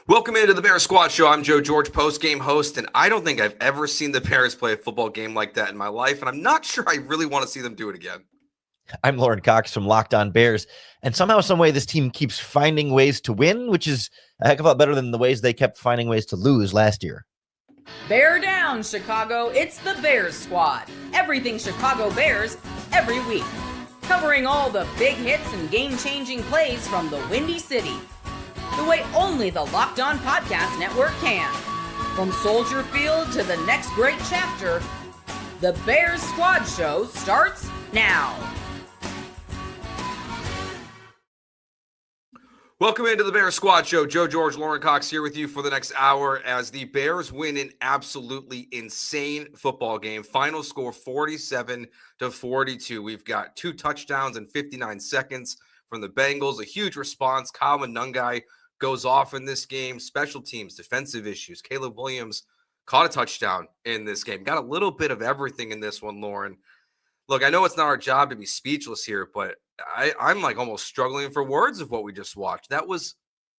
Welcome into the Bears Squad Show. I'm Joe George, post-game host, and I don't think I've ever seen the Bears play a football game like that in my life, and I'm not sure I really want to see them do it again. I'm Lauren Cox from Locked On Bears, and somehow, some way, this team keeps finding ways to win, which is a heck of a lot better than the ways they kept finding ways to lose last year. Bear down, Chicago. It's the Bears Squad. Everything Chicago Bears, every week. Covering all the big hits and game-changing plays from the Windy City. The way only the Locked On Podcast Network can. From Soldier Field to the next great chapter, the Bears Squad Show starts now. Welcome into the Bears Squad Show. Joe George, Lauren Cox here with you for the next hour as the Bears win an absolutely insane football game. Final score 47-42. We've got 2 touchdowns in 59 seconds from the Bengals. A huge response. Manungai goes off in this game. Special teams, defensive issues. Caleb Williams caught a touchdown in this game. Got a little bit of everything in this one, Lauren. Look, I know it's not our job to be speechless here, but I'm like almost struggling for words of what we just watched. That was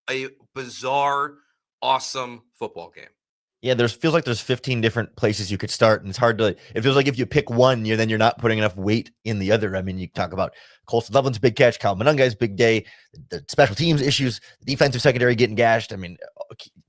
a bizarre, awesome football game. Yeah, feels like there's 15 different places you could start, and it's hard to. It feels like if you pick one, you're not putting enough weight in the other. I mean, you talk about Coleston Loveland's big catch, Manungai's big day, the special teams issues, the defensive secondary getting gashed. I mean,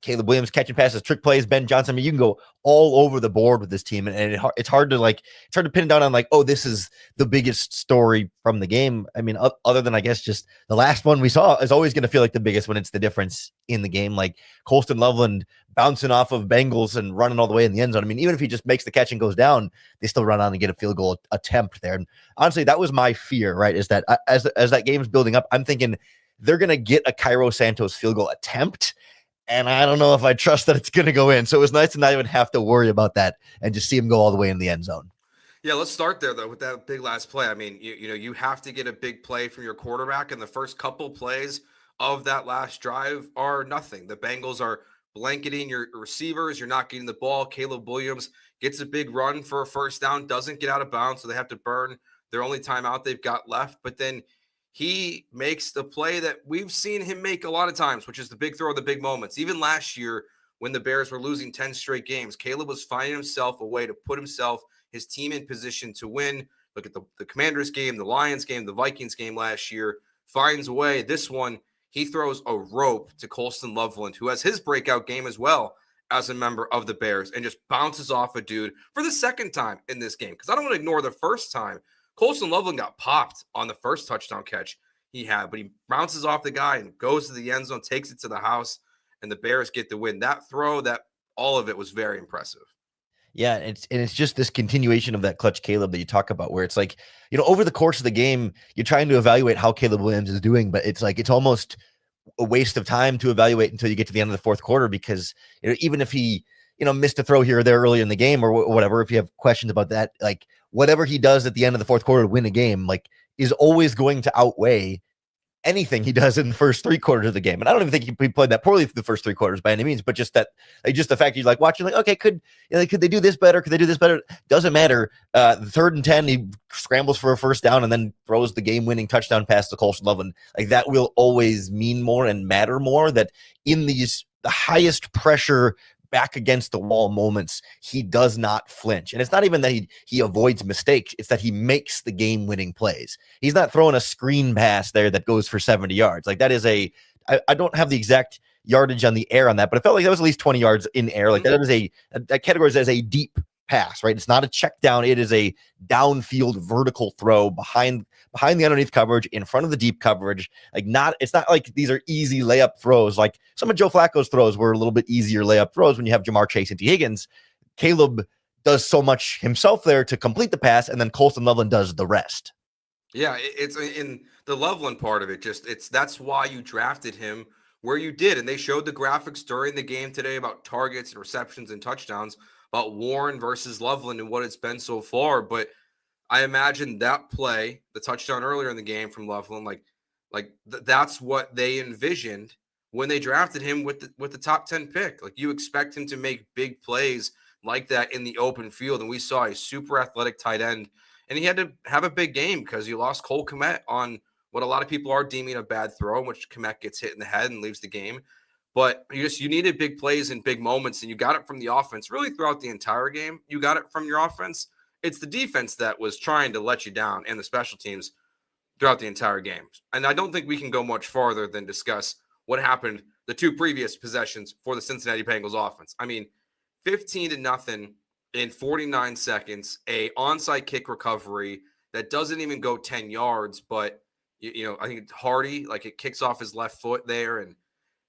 Caleb Williams catching passes, trick plays, Ben Johnson. I mean, you can go all over the board with this team, and it's hard to pin it down on like, oh, this is the biggest story from the game. I mean, other than I guess just the last one we saw is always going to feel like the biggest when it's the difference in the game. Like Coleston Loveland bouncing off of Bengals and running all the way in the end zone. I mean, even if he just makes the catch and goes down, they still run on and get a field goal attempt there. And honestly, that was my fear, right? Is that as that game's building up, I'm thinking they're going to get a Cairo Santos field goal attempt. And I don't know if I trust that it's going to go in. So it was nice to not even have to worry about that and just see him go all the way in the end zone. Yeah, let's start there, though, with that big last play. I mean, you have to get a big play from your quarterback, and the first couple plays of that last drive are nothing. The Bengals are blanketing your receivers. You're not getting the ball. Caleb Williams gets a big run for a first down, doesn't get out of bounds, so they have to burn their only timeout they've got left. But then he makes the play that we've seen him make a lot of times, which is the big throw, the big moments. Even last year when the Bears were losing 10 straight games, Caleb was finding himself a way to put his team in position to win. Look at the Commanders game, the Lions game, the Vikings game last year. Finds a way. This one, he throws a rope to Coleston Loveland, who has his breakout game as well as a member of the Bears, and just bounces off a dude for the second time in this game. Because I don't want to ignore the first time. Coleston Loveland got popped on the first touchdown catch he had, but he bounces off the guy and goes to the end zone, takes it to the house, and the Bears get the win. That throw, all of it was very impressive. Yeah, it's just this continuation of that clutch Caleb that you talk about, where it's like, over the course of the game, you're trying to evaluate how Caleb Williams is doing, but it's like it's almost a waste of time to evaluate until you get to the end of the fourth quarter, because even if he missed a throw here or there early in the game or whatever, if you have questions about that, like whatever he does at the end of the fourth quarter to win a game, like is always going to outweigh anything he does in the first 3 quarters of the game. And I don't even think he played that poorly for the first 3 quarters by any means, but just that, just the fact you're like watching, like, okay, could they do this better? Could they do this better? Doesn't matter. The 3rd and 10, he scrambles for a first down and then throws the game-winning touchdown pass to Coleston Loveland. Like that will always mean more and matter more, that in the highest pressure back against the wall moments, he does not flinch. And it's not even that he avoids mistakes. It's that he makes the game-winning plays. He's not throwing a screen pass there that goes for 70 yards. Like that is I don't have the exact yardage on the air on that, but it felt like that was at least 20 yards in air. Like that categorizes as a deep pass, right? It's not a check down. It is a downfield vertical throw behind the underneath coverage, in front of the deep coverage. It's not like these are easy layup throws. Like some of Joe Flacco's throws were a little bit easier layup throws when you have Jamar Chase and T. Higgins. Caleb does so much himself there to complete the pass, and then Coleston Loveland does the rest. Yeah, it's in the Loveland part of it. That's why you drafted him where you did. And they showed the graphics during the game today about targets and receptions and touchdowns, about Warren versus Loveland and what it's been so far. But I imagine that play, the touchdown earlier in the game from Loveland, that's what they envisioned when they drafted him with the top 10 pick. Like, you expect him to make big plays like that in the open field. And we saw a super athletic tight end, and he had to have a big game because you lost Cole Kmet on what a lot of people are deeming a bad throw, in which Kmet gets hit in the head and leaves the game. But you needed big plays and big moments, and you got it from the offense really throughout the entire game. You got it from your offense. It's the defense that was trying to let you down, and the special teams throughout the entire game. And I don't think we can go much farther than discuss what happened the two previous possessions for the Cincinnati Bengals offense. I mean, 15-0 in 49 seconds, a onside kick recovery that doesn't even go 10 yards, but I think it's Hardy, like it kicks off his left foot there, and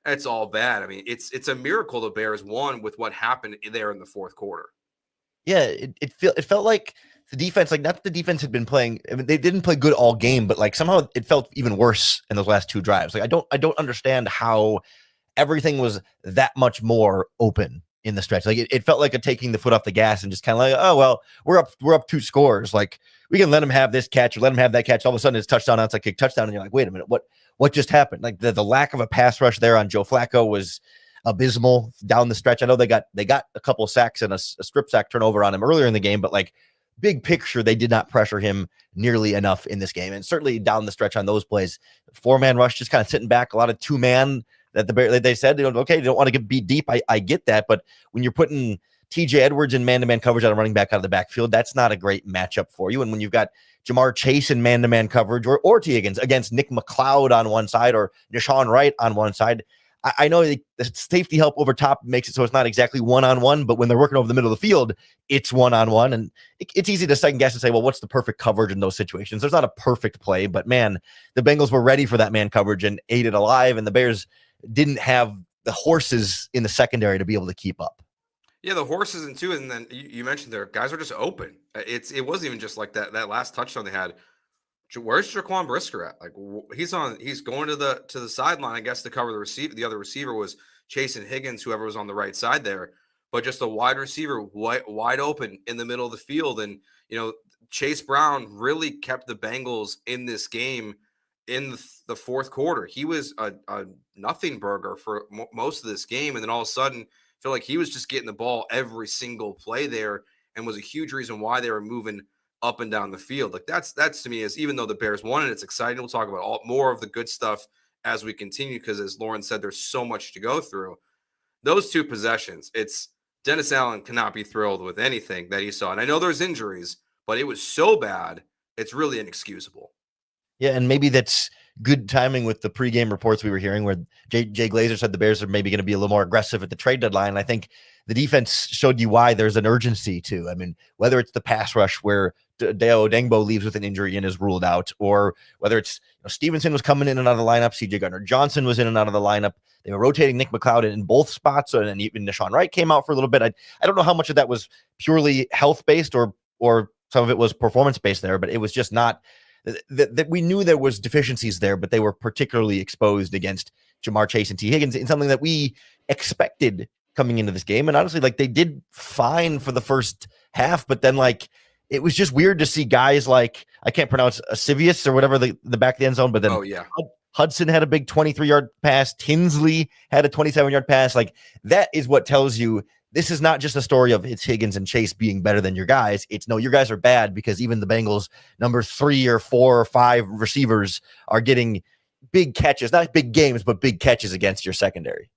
it's all bad. I mean, it's a miracle the Bears won with what happened there in the fourth quarter. Yeah, it felt like the defense, like not that the defense had been playing. I mean, they didn't play good all game, but like somehow it felt even worse in those last two drives. Like I don't understand how everything was that much more open in the stretch. Like it felt like a taking the foot off the gas and just kind of like, oh well, we're up 2 scores. Like we can let him have this catch or let him have that catch. All of a sudden it's touchdown, outside kick, touchdown, and you're like, wait a minute, what just happened? Like the lack of a pass rush there on Joe Flacco was abysmal down the stretch. I know they got a couple of sacks and a strip sack turnover on him earlier in the game, but like big picture, they did not pressure him nearly enough in this game. And certainly down the stretch on those plays, 4-man rush, just kind of sitting back, a lot of 2-man that they said, okay, they don't want to get beat deep. I get that. But when you're putting TJ Edwards in man-to-man coverage on a running back out of the backfield, that's not a great matchup for you. And when you've got Jamar Chase in man-to-man coverage or T. Higgins against Nick McLeod on one side or Deshaun Wright on one side, I know the safety help over top makes it so it's not exactly one-on-one, but when they're working over the middle of the field, it's one-on-one. And it's easy to second guess and say, well, what's the perfect coverage in those situations? There's not a perfect play, but man, the Bengals were ready for that man coverage and ate it alive, and the Bears didn't have the horses in the secondary to be able to keep up. Yeah, the horses and two, and then you mentioned there, guys are just open. It wasn't even just like that last touchdown they had. Where's Jaquan Brisker at? Like he's going to the sideline, I guess, to cover the receiver. The other receiver was Chase and Higgins, whoever was on the right side there, but just a wide receiver wide open in the middle of the field. And Chase Brown really kept the Bengals in this game in the fourth quarter. He was a nothing burger for most of this game, and then all of a sudden, I feel like he was just getting the ball every single play there, and was a huge reason why they were moving up and down the field. Like that's to me is, even though the Bears won and it's exciting, we'll talk about more of the good stuff as we continue, because as Lauren said, there's so much to go through. Those two possessions, it's Dennis Allen cannot be thrilled with anything that he saw. And I know there's injuries, but it was so bad, it's really inexcusable. Yeah, and maybe that's good timing with the pregame reports we were hearing where Jay Glazer said the Bears are maybe going to be a little more aggressive at the trade deadline. I think the defense showed you why there's an urgency too. I mean, whether it's the pass rush where Deo Odengbo leaves with an injury and is ruled out, or whether it's Stevenson was coming in and out of the lineup, CJ Gardner-Johnson was in and out of the lineup. They were rotating Nick McLeod in both spots, and even Deshaun Wright came out for a little bit. I don't know how much of that was purely health-based or some of it was performance-based there, but it was just not that we knew there was deficiencies there, but they were particularly exposed against Jamar Chase and T. Higgins in something that we expected coming into this game. And honestly, like they did fine for the first half, but then like it was just weird to see guys like, I can't pronounce Asivius or whatever, the back of the end zone, but then Hudson had a big 23-yard pass. Tinsley had a 27-yard pass. Like that is what tells you this is not just a story of it's Higgins and Chase being better than your guys. It's no, your guys are bad because even the Bengals number 3 or 4 or 5 receivers are getting big catches, not big games, but big catches against your secondary.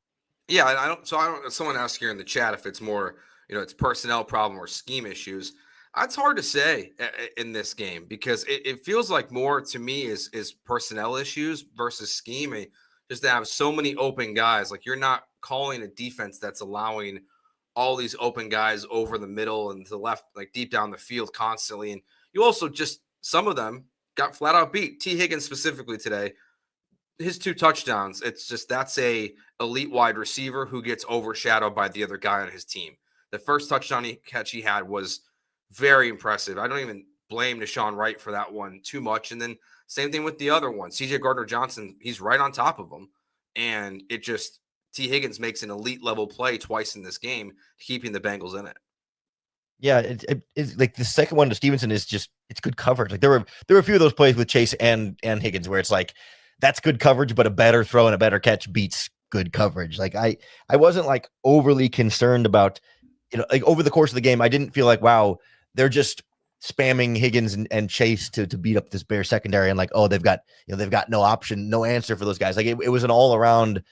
Yeah. I don't, someone asked here in the chat if it's more, it's personnel problem or scheme issues. That's hard to say in this game because it feels like more to me is personnel issues versus scheme. Just to have so many open guys, like you're not calling a defense that's allowing all these open guys over the middle and to the left, like deep down the field constantly. And you also just, some of them got flat out beat. T. Higgins specifically today, his 2 touchdowns. It's just, that's a elite wide receiver who gets overshadowed by the other guy on his team. The first touchdown catch he had was very impressive. I don't even blame Deshaun Wright for that one too much. And then same thing with the other one, CJ Gardner-Johnson, he's right on top of him. And it just, T. Higgins makes an elite level play twice in this game, keeping the Bengals in it. Yeah, it's like the second one to Stevenson is just, it's good coverage. Like there were a few of those plays with Chase and Higgins where it's like, that's good coverage, but a better throw and a better catch beats good coverage. Like I wasn't like overly concerned about, like over the course of the game, I didn't feel like, wow, they're just spamming Higgins and Chase to beat up this Bear secondary and like, oh, they've got no option, no answer for those guys. Like it was an all around,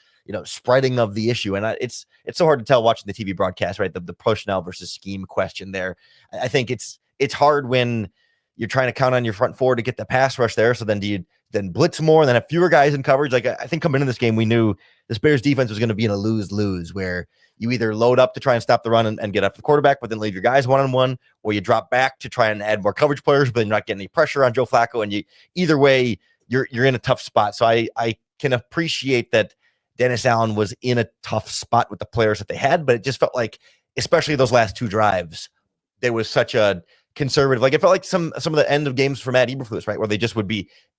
spreading of the issue. And it's so hard to tell watching the TV broadcast, right? The personnel versus scheme question there. I think it's hard when you're trying to count on your front four to get the pass rush there. So then do you then blitz more and then have fewer guys in coverage? Like, I think coming into this game, we knew this Bears defense was going to be in a lose-lose where you either load up to try and stop the run and get up the quarterback, but then leave your guys one-on-one, or you drop back to try and add more coverage players, but then you're not getting any pressure on Joe Flacco. And either way, you're in a tough spot. So I can appreciate that Dennis Allen was in a tough spot with the players that they had, but it just felt like, especially those last two drives, there was such a conservative, like it felt like some of the end of games for Matt Eberflus, right? Where they just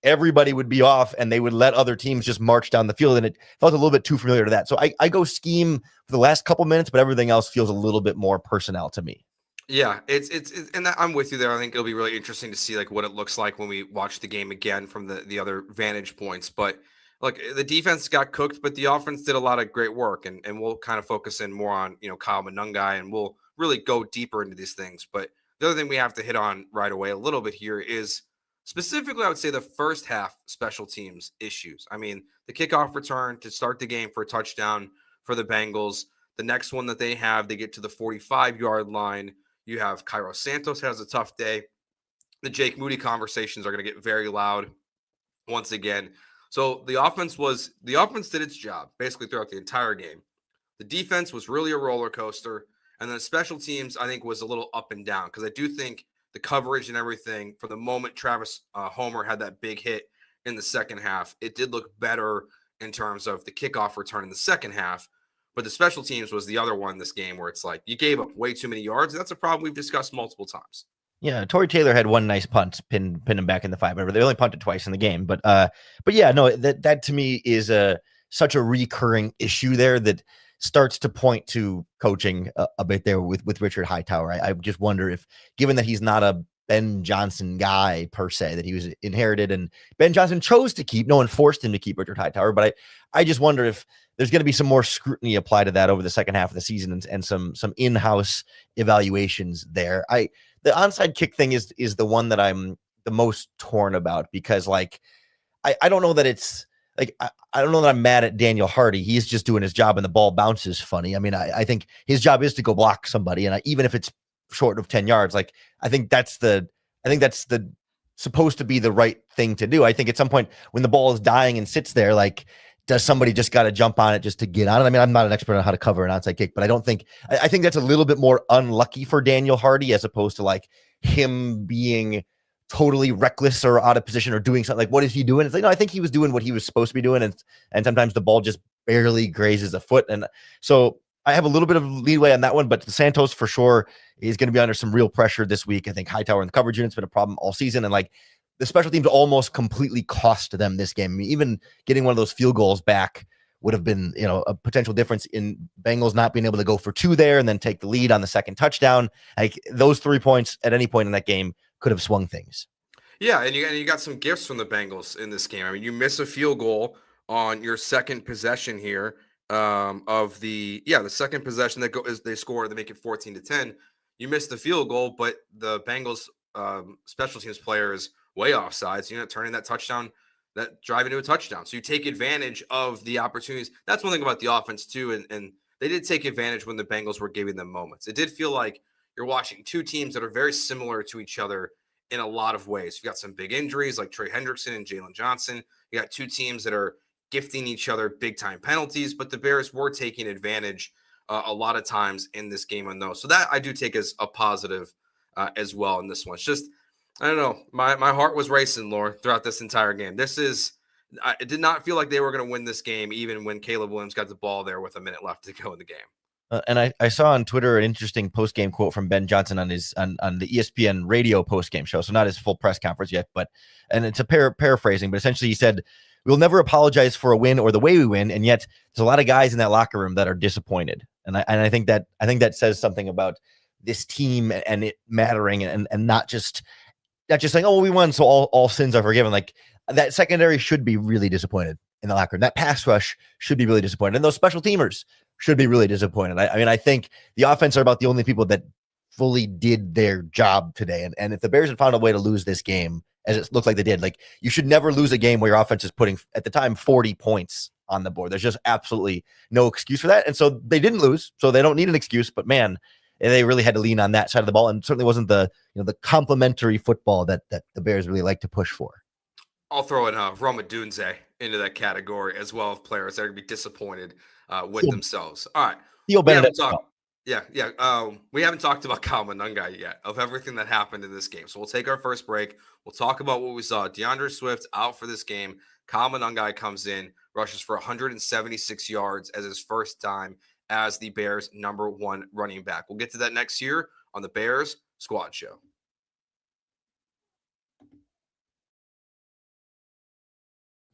everybody would be off and they would let other teams just march down the field. And it felt a little bit too familiar to that. So I go scheme for the last couple minutes, but everything else feels a little bit more personnel to me. Yeah, it's and I'm with you there. I think it'll be really interesting to see like what it looks like when we watch the game again from the other vantage points. But look, the defense got cooked, but the offense did a lot of great work, and we'll kind of focus in more on Kyle Manungai, and we'll really go deeper into these things. But the other thing we have to hit on right away a little bit here is specifically, I would say, the first half special teams issues. I mean, the kickoff return to start the game for a touchdown for the Bengals. The next one that they have, they get to the 45-yard line. You have Cairo Santos has a tough day. The Jake Moody conversations are going to get very loud once again. So the offense did its job basically throughout the entire game. The defense was really a roller coaster. And then special teams, I think, was a little up and down because I do think the coverage and everything, for the moment Travis Homer had that big hit in the second half, it did look better in terms of the kickoff return in the second half. But the special teams was the other one in this game where it's like you gave up way too many yards. And that's a problem we've discussed multiple times. Yeah, Torrey Taylor had one nice punt, pin him back in the 5. They only punted twice in the game, but yeah, no, that to me is such a recurring issue there that starts to point to coaching a bit there with Richard Hightower. I just wonder if, given that he's not a Ben Johnson guy per se, that he was inherited and Ben Johnson chose to keep, no one forced him to keep Richard Hightower, but I just wonder if there's going to be some more scrutiny applied to that over the second half of the season and some in-house evaluations there. The onside kick thing is the one that I'm the most torn about because like, I don't know that it's like, I don't know that I'm mad at Daniel Hardy. He's just doing his job and the ball bounces funny. I mean, I think his job is to go block somebody. And even if it's short of 10 yards, like, I think that's the supposed to be the right thing to do. I think at some point when the ball is dying and sits there, like, does somebody just got to jump on it just to get on it? I mean, I'm not an expert on how to cover an onside kick, but I think that's a little bit more unlucky for Daniel Hardy as opposed to like him being totally reckless or out of position or doing something. Like, what is he doing? It's like, no, I think he was doing what he was supposed to be doing. And sometimes the ball just barely grazes a foot. And so I have a little bit of leeway on that one, but Santos for sure is going to be under some real pressure this week. I think Hightower and the coverage unit's been a problem all season. And like the special teams almost completely cost them this game. I mean, even getting one of those field goals back would have been, a potential difference in Bengals not being able to go for 2 there and then take the lead on the second touchdown. Like those 3 points at any point in that game could have swung things. Yeah, and you got some gifts from the Bengals in this game. I mean, you miss a field goal on your second possession here of the second possession they score to make it 14-10. You missed the field goal, but the Bengals special teams player is way offside. So you're not turning that drive into a touchdown. So you take advantage of the opportunities. That's one thing about the offense too, and they did take advantage when the Bengals were giving them moments. It did feel like you're watching two teams that are very similar to each other in a lot of ways. You got some big injuries like Trey Hendrickson and Jalen Johnson. You got two teams that are gifting each other big time penalties, but the Bears were taking advantage a lot of times in this game on those. So that I do take as a positive as well in this one. It's just, I don't know. My heart was racing, Laura, throughout this entire game. It did not feel like they were going to win this game, even when Caleb Williams got the ball there with a minute left to go in the game. And I saw on Twitter an interesting post-game quote from Ben Johnson on the ESPN radio post-game show. So not his full press conference yet, and it's a paraphrasing, but essentially he said, "We'll never apologize for a win or the way we win, and yet there's a lot of guys in that locker room that are disappointed." And I think that says something about this team and it mattering and not just saying, "Oh, we won, so all sins are forgiven." Like that secondary should be really disappointed in the locker room. That pass rush should be really disappointed, and those special teamers should be really disappointed. I mean, I think the offense are about the only people that fully did their job today. And if the Bears had found a way to lose this game, as it looked like they did, like you should never lose a game where your offense is putting, at the time, 40 points on the board. There's just absolutely no excuse for that. And so they didn't lose, so they don't need an excuse. But man, they really had to lean on that side of the ball, and certainly wasn't the complementary football that the Bears really like to push for. I'll throw in Roma Dunze into that category as well, of players that are going to be disappointed with themselves. All right. Theo Benedict. We haven't talked about Kyle Manungai yet, of everything that happened in this game. So we'll take our first break. We'll talk about what we saw. DeAndre Swift out for this game. Kyle Manungai comes in, rushes for 176 yards as his first time as the Bears' #1 running back. We'll get to that next year on the Bears Squad Show.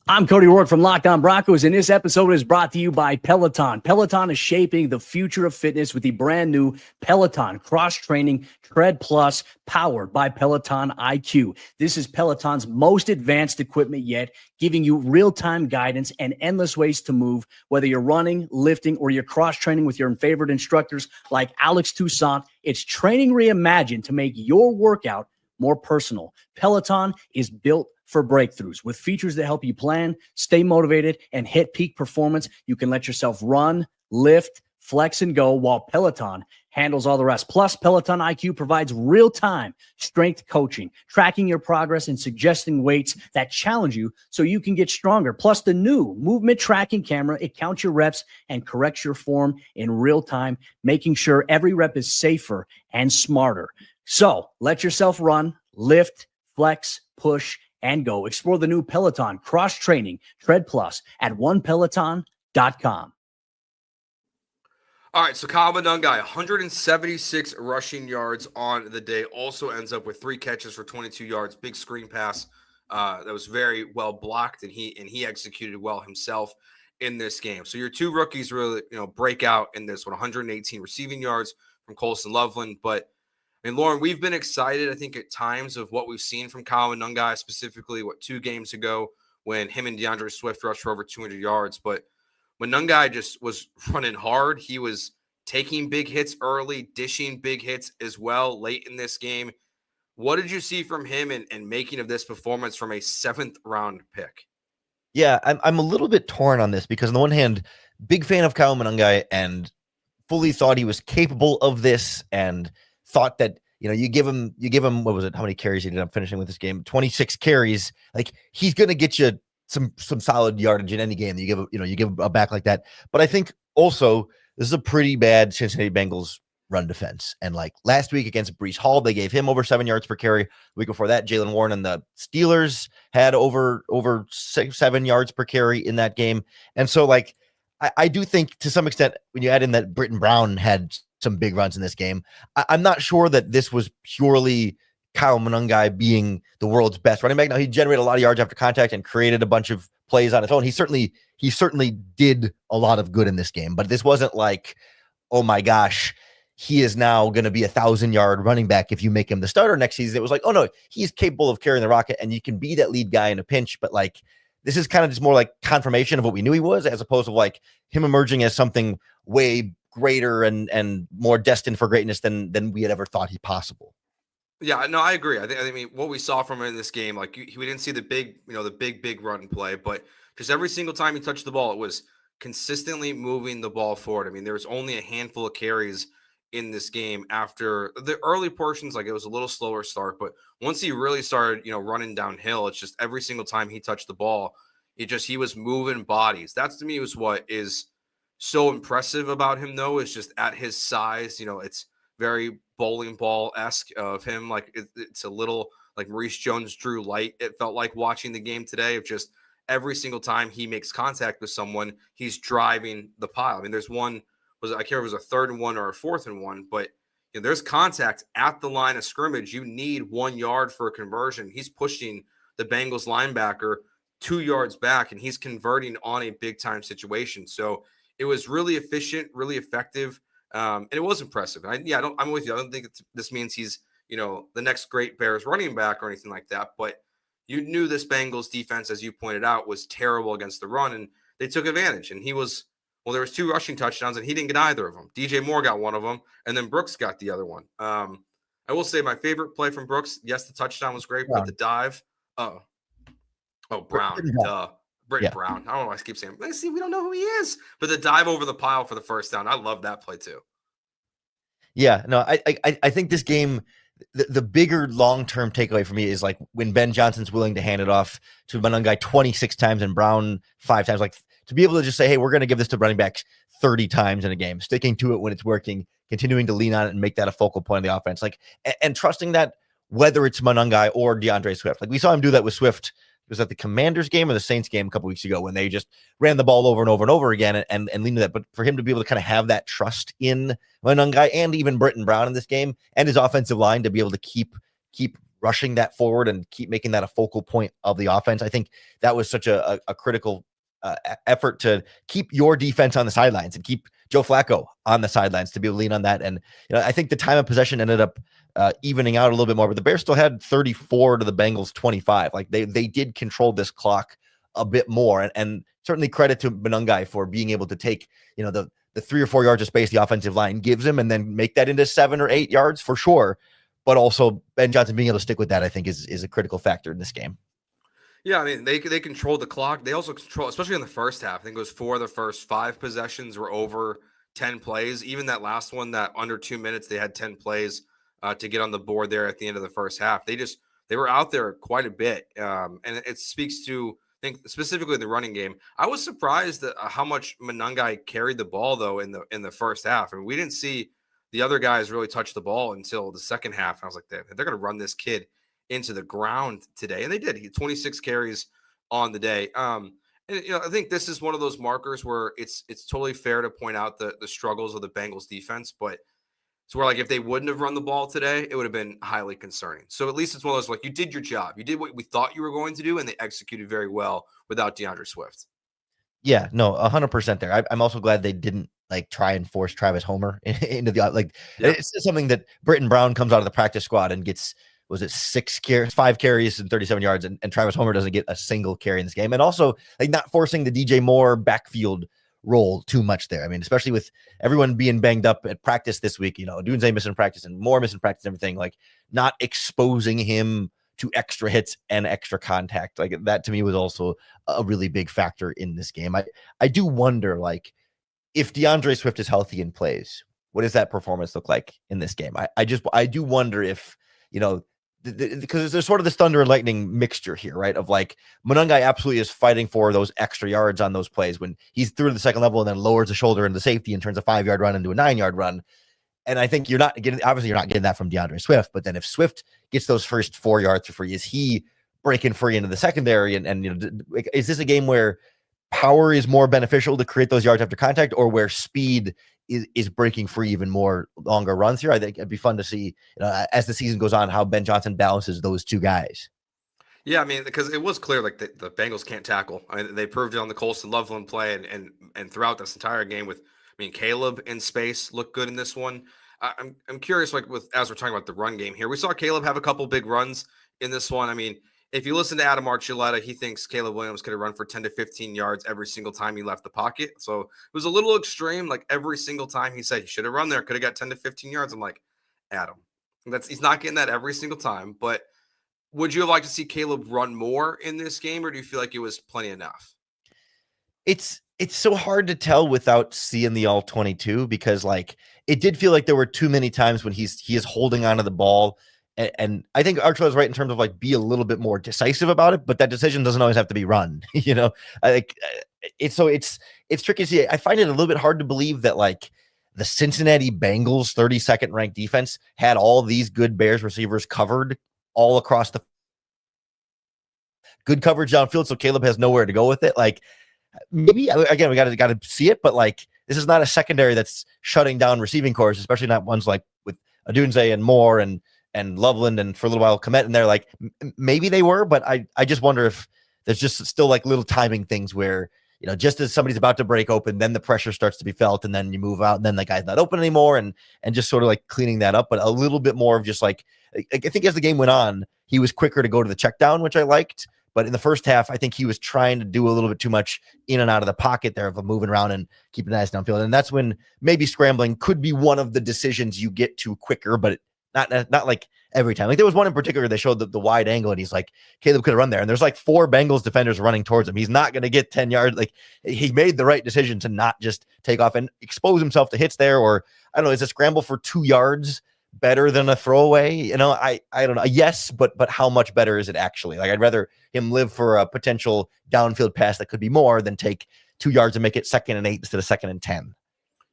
I'm Cody Rourke from Locked On Broncos, and this episode is brought to you by Peloton. Peloton is shaping the future of fitness with the brand new Peloton Cross-Training Tread Plus, powered by Peloton IQ. This is Peloton's most advanced equipment yet, giving you real-time guidance and endless ways to move, whether you're running, lifting, or you're cross-training with your favorite instructors like Alex Toussaint. It's training reimagined to make your workout more personal. Peloton is built for breakthroughs with features that help you plan, stay motivated, and hit peak performance. You can let yourself run, lift, flex, and go while Peloton handles all the rest. Plus, Peloton IQ provides real-time strength coaching, tracking your progress and suggesting weights that challenge you so you can get stronger. Plus, the new movement tracking camera, it counts your reps and corrects your form in real time, making sure every rep is safer and smarter. So let yourself run, lift, flex, push, and go. Explore the new Peloton Cross-Training Tread Plus at onepeloton.com. All right, so Kyle Manungai, 176 rushing yards on the day. Also ends up with 3 catches for 22 yards. Big screen pass that was very well blocked, and he executed well himself in this game. So your 2 rookies really break out in this one. 118 receiving yards from Coleston Loveland, but Lauren, we've been excited, I think, at times of what we've seen from Kyle Manungai, specifically, 2 games ago when him and DeAndre Swift rushed for over 200 yards. But Manungai just was running hard. He was taking big hits early, dishing big hits as well late in this game. What did you see from him and making of this performance from a 7th-round pick? Yeah, I'm a little bit torn on this because on the one hand, big fan of Kyle Manungai and fully thought he was capable of this and thought that, you give him, what was it? How many carries he ended up finishing with this game? 26 carries. Like, he's going to get you some solid yardage in any game that you give a back like that. But I think also this is a pretty bad Cincinnati Bengals run defense. And like last week against Breece Hall, they gave him over 7 yards per carry. The week before that, Jaylen Warren and the Steelers had over 7 yards per carry in that game. And so like, I do think to some extent when you add in that Britton Brown had some big runs in this game, I'm not sure that this was purely Kyle Manungai being the world's best running back. Now, he generated a lot of yards after contact and created a bunch of plays on his own. He certainly did a lot of good in this game, but this wasn't like, oh my gosh, he is now going to be 1,000-yard running back if you make him the starter next season. It was like, oh no, he's capable of carrying the rocket and you can be that lead guy in a pinch, but like, this is kind of just more like confirmation of what we knew he was, as opposed to like him emerging as something way greater and more destined for greatness than we had ever thought he possible. Yeah, no, I agree. I mean, what we saw from him in this game, like we didn't see the big run play, but just every single time he touched the ball, it was consistently moving the ball forward. I mean, there was only a handful of carries in this game after the early portions. Like, it was a little slower start, but once he really started, running downhill, it's just every single time he touched the ball, he was moving bodies. That's, to me, was what is so impressive about him, though, is just at his size, it's very bowling ball-esque of him. Like, it's a little like Maurice Jones-Drew light. It felt like watching the game today, of just every single time he makes contact with someone, he's driving the pile. I mean, there's one, I can't remember if it was a 3rd and 1 or a 4th and 1, but there's contact at the line of scrimmage. You need 1 yard for a conversion. He's pushing the Bengals linebacker 2 yards back, and he's converting on a big-time situation. So it was really efficient, really effective, and it was impressive. I'm with you. I don't think this means he's, the next great Bears running back or anything like that, but you knew this Bengals defense, as you pointed out, was terrible against the run, and they took advantage. And there was 2 rushing touchdowns, and he didn't get either of them. DJ Moore got one of them, and then Brooks got the other one. I will say my favorite play from Brooks, yes, the touchdown was great, but the dive, Brown, duh. Britton Brown. I don't know why I keep saying, see, we don't know who he is. But the dive over the pile for the first down, I love that play too. Yeah, no, I think this game, the bigger long-term takeaway for me is like when Ben Johnson's willing to hand it off to Manungai 26 times and Brown 5 times, like to be able to just say, hey, we're going to give this to running backs 30 times in a game, sticking to it when it's working, continuing to lean on it and make that a focal point of the offense. Like, and trusting that whether it's Monangai or DeAndre Swift. Like we saw him do that with Swift. It was at the Commanders game or the Saints game a couple weeks ago when they just ran the ball over and over and over again and leaned to that. But for him to be able to kind of have that trust in Manungai and even Britton Brown in this game and his offensive line to be able to keep rushing that forward and keep making that a focal point of the offense, I think that was such a critical effort to keep your defense on the sidelines and keep Joe Flacco on the sidelines to be able to lean on that. And I think the time of possession ended up evening out a little bit more, but the Bears still had 34 to the Bengals 25. Like they did control this clock a bit more, and certainly credit to Manungai for being able to take the 3 or 4 yards of space the offensive line gives him and then make that into 7 or 8 yards for sure. But also Ben Johnson being able to stick with that, I think is a critical factor in this game. Yeah, I mean, they controlled the clock. They also control, especially in the first half. I think it was 4 of the first 5 possessions were over 10 plays. Even that last one, that under 2 minutes, they had 10 plays to get on the board there at the end of the first half. They were out there quite a bit, and it speaks to, I think, specifically the running game. I was surprised at how much Manungai carried the ball though in the first half. I mean, we didn't see the other guys really touch the ball until the second half. And I was like, they're going to run this kid into the ground today, and they did. He had 26 carries on the day. And I think this is one of those markers where it's totally fair to point out the struggles of the Bengals defense, but it's where, like, if they wouldn't have run the ball today, it would have been highly concerning. So at least it's one of those, like, you did your job. You did what we thought you were going to do, and they executed very well without DeAndre Swift. Yeah, no, 100% there. I'm also glad they didn't like try and force Travis Homer into the It's something that Britton Brown comes out of the practice squad and gets, was it 5 carries and 37 yards, and Travis Homer doesn't get a single carry in this game. And also like not forcing the DJ Moore backfield role too much there. I mean, especially with everyone being banged up at practice this week, Dunze missing practice and Moore missing practice and everything, like not exposing him to extra hits and extra contact. Like that to me was also a really big factor in this game. I do wonder, like, if DeAndre Swift is healthy and plays, what does that performance look like in this game? I do wonder if, because there's sort of this thunder and lightning mixture here, right? Of like Monangai absolutely is fighting for those extra yards on those plays when he's through to the second level and then lowers the shoulder into the safety and turns a 5-yard run into a 9-yard run. And I think you're not getting that from DeAndre Swift. But then if Swift gets those first 4 yards for free, is he breaking free into the secondary? And is this a game where power is more beneficial to create those yards after contact, or where speed is breaking free even more longer runs here? I think it'd be fun to see as the season goes on how Ben Johnson balances those two guys. Yeah, I mean, because it was clear like the Bengals can't tackle. I mean, they proved it on the Coleston Loveland play and throughout this entire game with, Caleb in space looked good in this one. I'm curious, like as we're talking about the run game here, we saw Caleb have a couple big runs in this one. I mean, if you listen to Adam Archuleta, he thinks Caleb Williams could have run for 10 to 15 yards every single time he left the pocket. So it was a little extreme. Like every single time he said he should have run there, could have got 10 to 15 yards. I'm like, Adam, he's not getting that every single time. But would you have liked to see Caleb run more in this game, or do you feel like it was plenty enough? It's so hard to tell without seeing the all 22, because like it did feel like there were too many times when he is holding onto the ball. And I think Archuleta is right in terms of like be a little bit more decisive about it, but that decision doesn't always have to be run. I think it's tricky to see. I find it a little bit hard to believe that like the Cincinnati Bengals 32nd ranked defense had all these good Bears receivers covered all across the good coverage downfield. So Caleb has nowhere to go with it. Like maybe again, we got to see it, but like this is not a secondary that's shutting down receiving corps, especially not ones like with Dunze and Moore and Loveland and for a little while Komet in there. Like maybe they were, but I just wonder if there's just still like little timing things where, just as somebody's about to break open, then the pressure starts to be felt and then you move out and then the guy's not open anymore and just sort of like cleaning that up. But a little bit more of just like, I think as the game went on, he was quicker to go to the check down, which I liked. But in the first half, I think he was trying to do a little bit too much in and out of the pocket there of moving around and keeping eyes downfield. And that's when maybe scrambling could be one of the decisions you get to quicker, but Not like every time. Like there was one in particular they showed the wide angle, and he's like, Caleb could have run there, and there's like 4 Bengals defenders running towards him. He's not going to get 10 yards. Like he made the right decision to not just take off and expose himself to hits there. Or I don't know, is a scramble for 2 yards better than a throwaway? You know, I don't know. Yes, but how much better is it actually? Like I'd rather him live for a potential downfield pass that could be more than take 2 yards and make it 2nd and 8 instead of 2nd and 10.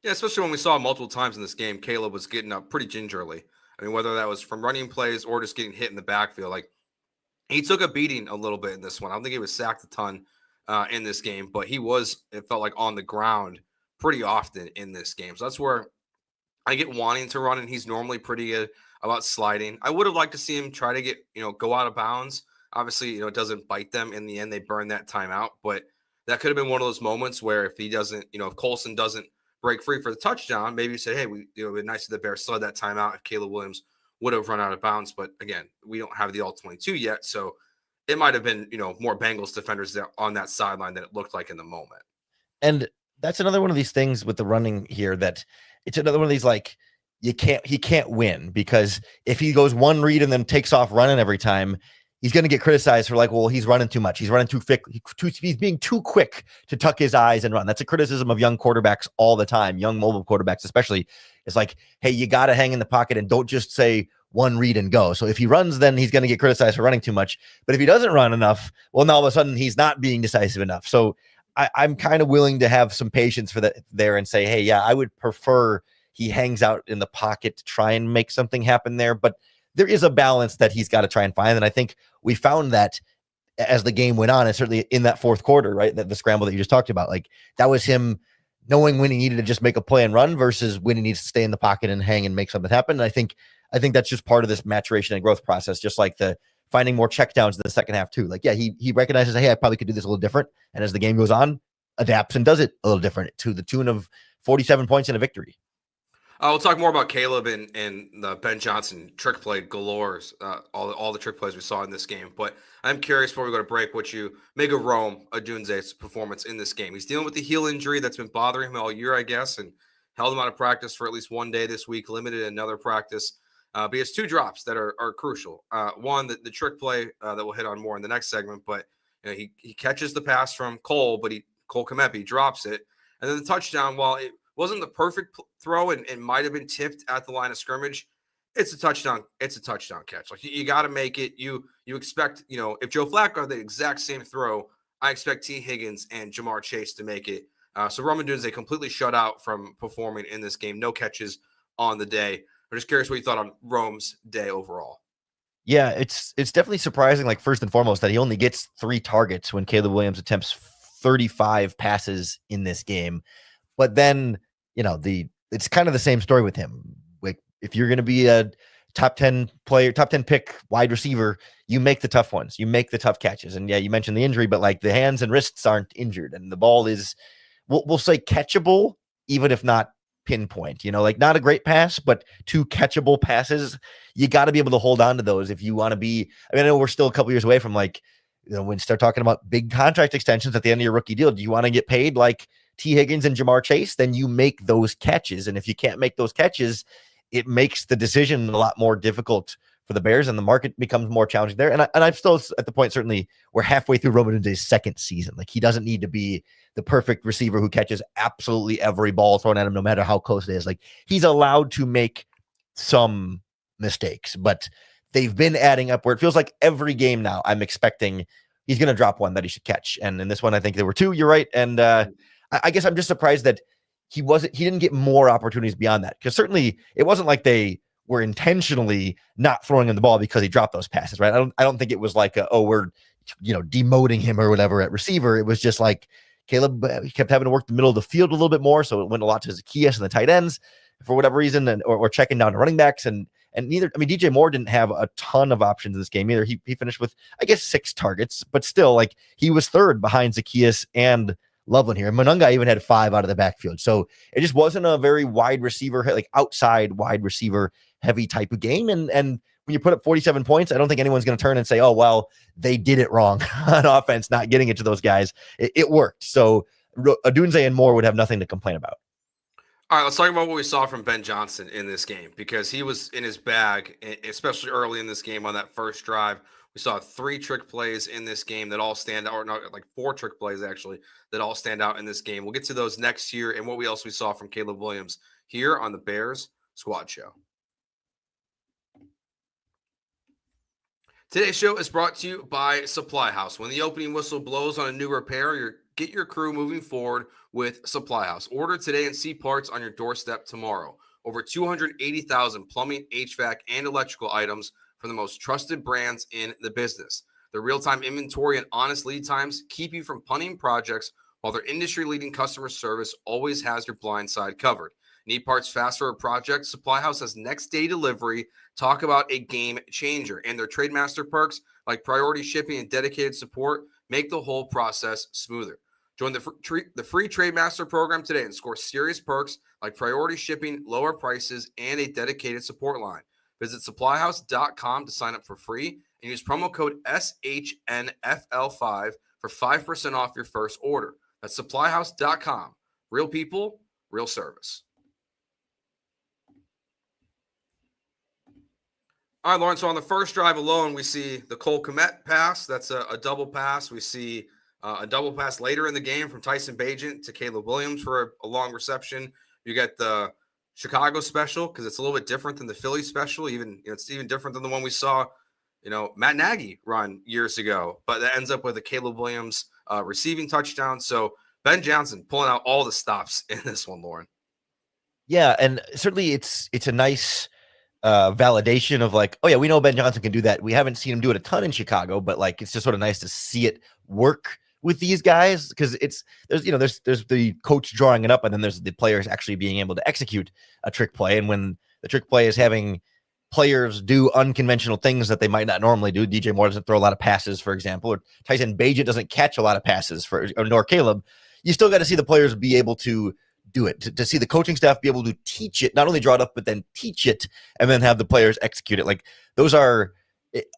Yeah, especially when we saw multiple times in this game, Caleb was getting up pretty gingerly. I mean, whether that was from running plays or just getting hit in the backfield, like he took a beating a little bit in this one. I don't think he was sacked a ton in this game, but it felt like on the ground pretty often in this game. So that's where I get wanting to run, and he's normally pretty good about sliding. I would have liked to see him try to get, go out of bounds. Obviously, it doesn't bite them in the end. They burn that timeout, but that could have been one of those moments where if he doesn't, if Coleston doesn't break free for the touchdown, maybe you say, hey, it'd be nice if the Bears slid that timeout if Caleb Williams would have run out of bounds. But again, we don't have the all 22 yet. So it might have been, more Bengals defenders there on that sideline than it looked like in the moment. And that's another one of these things with the running here, that it's another one of these, like, he can't win, because if he goes one read and then takes off running every time, he's going to get criticized for, like, well, he's running too much. He's running too quick. He's being too quick to tuck his eyes and run. That's a criticism of young quarterbacks all the time. Young mobile quarterbacks, especially, it's like, hey, you got to hang in the pocket and don't just say one read and go. So if he runs, then he's going to get criticized for running too much. But if he doesn't run enough, well, now all of a sudden he's not being decisive enough. So I'm kind of willing to have some patience for that there and say, hey, yeah, I would prefer he hangs out in the pocket to try and make something happen there. But there is a balance that he's got to try and find. And I think we found that as the game went on, and certainly in that fourth quarter, right? That the scramble that you just talked about, like that was him knowing when he needed to just make a play and run versus when he needs to stay in the pocket and hang and make something happen. And I think that's just part of this maturation and growth process, just like the finding more checkdowns in the second half too. Like, yeah, he recognizes, hey, I probably could do this a little different. And as the game goes on, adapts and does it a little different to the tune of 47 points in a victory. We'll talk more about Caleb and the Ben Johnson trick play galores, all the trick plays we saw in this game. But I'm curious before we go to break, what you make of Rome Odunze's performance in this game. He's dealing with the heel injury that's been bothering him all year, I guess, and held him out of practice for at least one day this week, limited another practice. But he has 2 drops that are crucial. One, the trick play that we'll hit on more in the next segment, but he catches the pass from Cole Kmet drops it. And then the touchdown, while it wasn't the perfect throw and might have been tipped at the line of scrimmage, it's a touchdown. It's a touchdown catch. Like you got to make it. You expect, if Joe Flacco had the exact same throw, I expect T. Higgins and Jamar Chase to make it. So Rome Odunze completely shut out from performing in this game. No catches on the day. I'm just curious what you thought on Rome's day overall. Yeah, it's definitely surprising, like, first and foremost, that he only gets 3 targets when Caleb Williams attempts 35 passes in this game. But then, it's kind of the same story with him. Like, if you're going to be a top 10 pick wide receiver, you make the tough ones. You make the tough catches. And yeah, you mentioned the injury, but like the hands and wrists aren't injured. And the ball is, we'll say catchable, even if not pinpoint, like not a great pass, but 2 catchable passes. You got to be able to hold on to those if you want to be. I mean, I know we're still a couple years away from, like, when you start talking about big contract extensions at the end of your rookie deal. Do you want to get paid like T. Higgins and Jamar Chase? Then you make those catches. And if you can't make those catches, it makes the decision a lot more difficult for the Bears, and the market becomes more challenging there. And I'm still at the point, certainly, we're halfway through Rome Odunze's second season. Like, he doesn't need to be the perfect receiver who catches absolutely every ball thrown at him, no matter how close it is. Like, he's allowed to make some mistakes, but they've been adding up where it feels like every game now I'm expecting he's going to drop one that he should catch. And in this one, I think there were 2. You're right. And I guess I'm just surprised that he didn't get more opportunities beyond that, because certainly it wasn't like they were intentionally not throwing him the ball because he dropped those passes, right? I don't think it was like, we're demoting him or whatever at receiver. It was just like Caleb, he kept having to work the middle of the field a little bit more, so it went a lot to Zacchaeus and the tight ends for whatever reason, or checking down to running backs. And neither, DJ Moore didn't have a ton of options in this game either. He finished with, I guess, 6 targets, but still, like, he was 3rd behind Zacchaeus and Loveland here. And Manungai even had 5 out of the backfield. So it just wasn't a very wide receiver, like outside wide receiver heavy type of game. And when you put up 47 points, I don't think anyone's going to turn and say, oh, well, they did it wrong on offense, not getting it to those guys. It worked. So Odunze and Moore would have nothing to complain about. All right, let's talk about what we saw from Ben Johnson in this game because he was in his bag, especially early in this game on that first drive. We saw 3 trick plays in this game that all stand out, or not like 4 trick plays actually that all stand out in this game. We'll get to those next year and what we saw from Caleb Williams here on the Bears Squad Show. Today's show is brought to you by Supply House. When the opening whistle blows on a new repair, get your crew moving forward with Supply House. Order today and see parts on your doorstep tomorrow. Over 280,000 plumbing, HVAC, and electrical items from the most trusted brands in the business. Their real-time inventory and honest lead times keep you from punting projects, while their industry-leading customer service always has your blind side covered. Need parts fast for a project? Supply House has next-day delivery. Talk about a game changer. And their Trademaster perks, like priority shipping and dedicated support, make the whole process smoother. Join the free Trademaster program today and score serious perks like priority shipping, lower prices, and a dedicated support line. Visit supplyhouse.com to sign up for free and use promo code SHNFL5 for 5% off your first order. That's supplyhouse.com. Real people, real service. All right, Lauren. So on the first drive alone, we see the Cole Kmet pass. That's a double pass. We see a double pass later in the game from Tyson Bagent to Caleb Williams for a long reception. You get the Chicago special because it's a little bit different than the Philly special. It's even different than the one we saw, Matt Nagy run years ago. But that ends up with a Caleb Williams receiving touchdown. So Ben Johnson pulling out all the stops in this one, Lauren. Yeah, and certainly it's a nice validation of like, oh yeah, we know Ben Johnson can do that. We haven't seen him do it a ton in Chicago, but like it's just sort of nice to see it work with these guys because there's the coach drawing it up, and then there's the players actually being able to execute a trick play. And when the trick play is having players do unconventional things that they might not normally do, DJ Moore doesn't throw a lot of passes, for example, or Tyson Bagent doesn't catch a lot of passes nor Caleb. You still got to see the players be able to do it, to see the coaching staff be able to teach it, not only draw it up, but then teach it and then have the players execute it. Like those are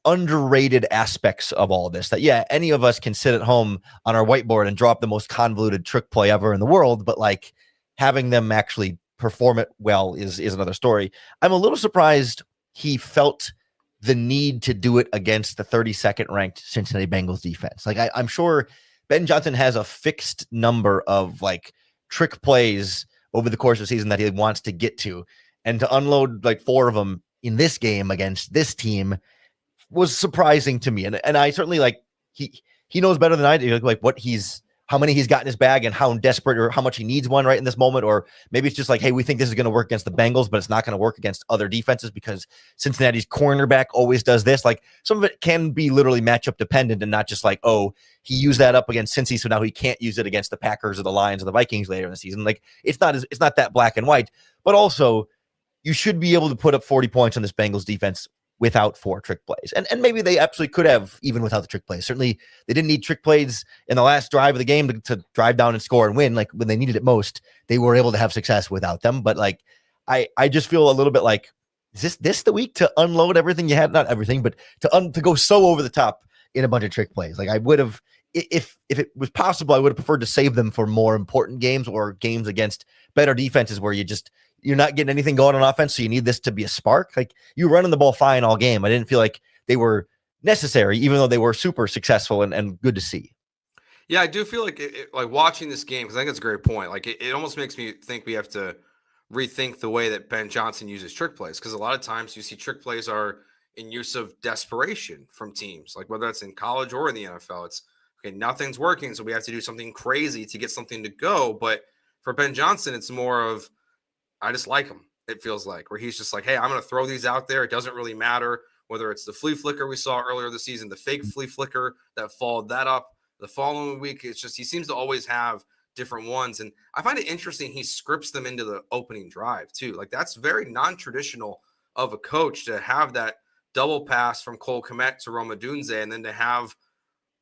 underrated aspects of all of this that, yeah, any of us can sit at home on our whiteboard and draw up the most convoluted trick play ever in the world, but like having them actually perform it well is another story. I'm a little surprised he felt the need to do it against the 32nd ranked Cincinnati Bengals defense. Like I'm sure Ben Johnson has a fixed number of like trick plays over the course of the season that he wants to get to, and to unload like 4 of them in this game against this team was surprising to me. And I certainly like he knows better than I do, like how many he's got in his bag and how desperate or how much he needs one right in this moment. Or maybe it's just like, hey, we think this is going to work against the Bengals, but it's not going to work against other defenses because Cincinnati's cornerback always does this. Like some of it can be literally matchup dependent and not just like, oh, he used that up against Cincy, so now he can't use it against the Packers or the Lions or the Vikings later in the season. Like it's not that black and white, but also you should be able to put up 40 points on this Bengals defense without 4 trick plays. And maybe they absolutely could have even without the trick plays. Certainly they didn't need trick plays in the last drive of the game to drive down and score and win. Like when they needed it most, they were able to have success without them. But like, I just feel a little bit like, is this the week to unload everything you had? Not everything, but to go so over the top in a bunch of trick plays. Like I would have, if it was possible, I would have preferred to save them for more important games or games against better defenses where you're not getting anything going on offense, so you need this to be a spark. Like you were running the ball fine all game. I didn't feel like they were necessary, even though they were super successful and good to see. Yeah, I do feel like like watching this game, because I think it's a great point. Like it almost makes me think we have to rethink the way that Ben Johnson uses trick plays, because a lot of times you see trick plays are in use of desperation from teams, like whether that's in college or in the NFL. It's okay, nothing's working, so we have to do something crazy to get something to go. But for Ben Johnson, it's more of, I just like him, it feels like, where he's just like, hey, I'm going to throw these out there. It doesn't really matter whether it's the flea flicker we saw earlier this season, the fake flea flicker that followed that up the following week. It's just he seems to always have different ones. And I find it interesting he scripts them into the opening drive too. Like that's very non-traditional of a coach to have that double pass from Cole Kmet to Roma Dunze, and then to have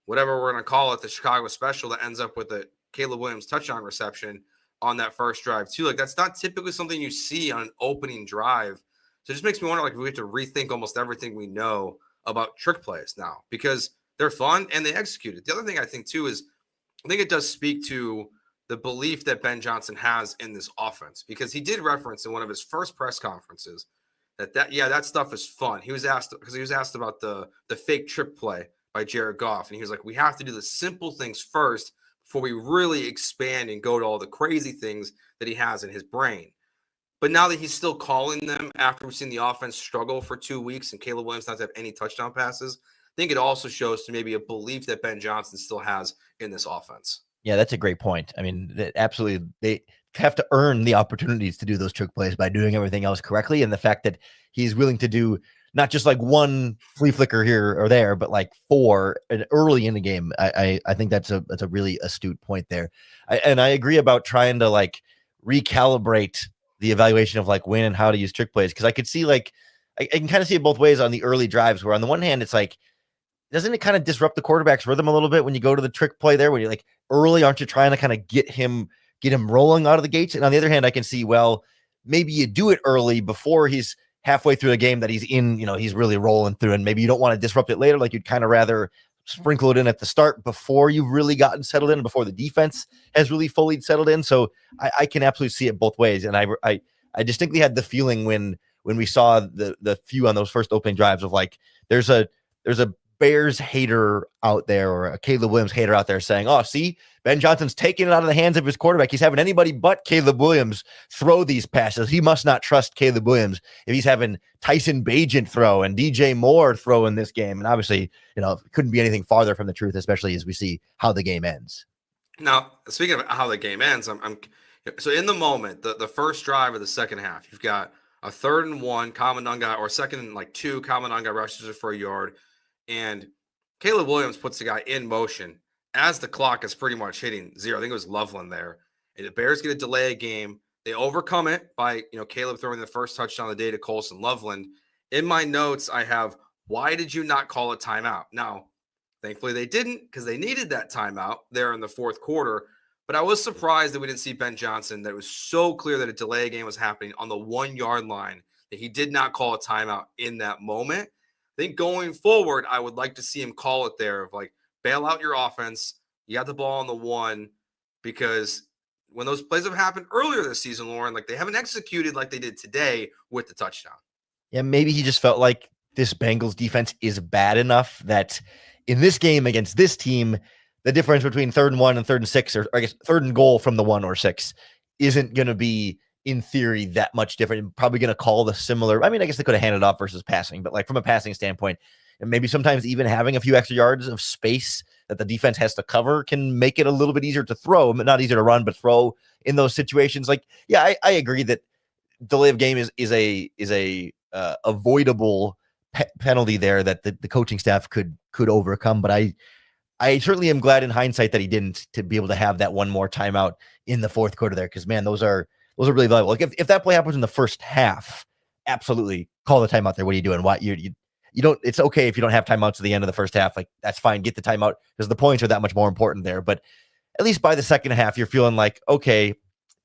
whatever we're going to call it, the Chicago special that ends up with a Caleb Williams touchdown reception on that first drive too. Like that's not typically something you see on an opening drive. So it just makes me wonder, like, if we have to rethink almost everything we know about trick plays now, because they're fun and they execute it. The other thing I think too is I think it does speak to the belief that Ben Johnson has in this offense, because he did reference in one of his first press conferences that stuff is fun. He was asked about the fake trip play by Jared Goff, and he was like, we have to do the simple things first before we really expand and go to all the crazy things that he has in his brain. But now that he's still calling them after we've seen the offense struggle for 2 weeks and Caleb Williams not to have any touchdown passes, I think it also shows to maybe a belief that Ben Johnson still has in this offense. Yeah, that's a great point. I mean, absolutely, they have to earn the opportunities to do those trick plays by doing everything else correctly. And the fact that he's willing to do not just like one flea flicker here or there, but like 4 early in the game. I think that's a really astute point there. And I agree about trying to like recalibrate the evaluation of like when and how to use trick plays. Cause I could see like, I can kind of see it both ways on the early drives where on the one hand, it's like, doesn't it kind of disrupt the quarterback's rhythm a little bit when you go to the trick play there, when you're like early, aren't you trying to kind of get him rolling out of the gates? And on the other hand, I can see, well, maybe you do it early before he's halfway through the game that he's in, he's really rolling through, and maybe you don't want to disrupt it later. Like you'd kind of rather sprinkle it in at the start before you've really gotten settled in, before the defense has really fully settled in. So I can absolutely see it both ways. And I distinctly had the feeling when we saw the few on those first opening drives of like, there's a Bears hater out there, or a Caleb Williams hater out there saying, oh, see, Ben Johnson's taking it out of the hands of his quarterback. He's having anybody but Caleb Williams throw these passes. He must not trust Caleb Williams if he's having Tyson Bagent throw and DJ Moore throw in this game. And obviously, it couldn't be anything farther from the truth, especially as we see how the game ends. Now, speaking of how the game ends, so in the moment, the first drive of the second half, you've got a 3rd and 1, Manungai, or 2nd and 2, Manungai rushes it for a yard. And Caleb Williams puts the guy in motion as the clock is pretty much hitting 0. I think it was Loveland there. And the Bears get a delay a game. They overcome it by, Caleb throwing the first touchdown of the day to Coleston Loveland. In my notes, I have, why did you not call a timeout? Now, thankfully they didn't, because they needed that timeout there in the fourth quarter. But I was surprised that we didn't see Ben Johnson, that it was so clear that a delay game was happening on the 1-yard line, that he did not call a timeout in that moment. I think going forward, I would like to see him call it there of like, bail out your offense. You got the ball on the 1, because when those plays have happened earlier this season, Lauren, like they haven't executed like they did today with the touchdown. Yeah, maybe he just felt like this Bengals defense is bad enough that in this game against this team, the difference between 3rd and 1 and 3rd and 6, or I guess 3rd and goal from the 1 or 6, isn't going to be, in theory, that much different. Probably going to call the similar. I mean, I guess they could have handed off versus passing, but like from a passing standpoint, and maybe sometimes even having a few extra yards of space that the defense has to cover can make it a little bit easier to throw, not easier to run, but throw in those situations. Like, yeah, I agree that delay of game is a avoidable penalty there that the coaching staff could overcome. But I certainly am glad in hindsight that he didn't, to be able to have that one more timeout in the fourth quarter there, because man, those are really valuable. Like if that play happens in the first half, absolutely call the timeout there. What are you doing? Why you don't? It's okay if you don't have timeouts at the end of the first half. Like that's fine. Get the timeout, because the points are that much more important there. But at least by the second half, you're feeling like, okay,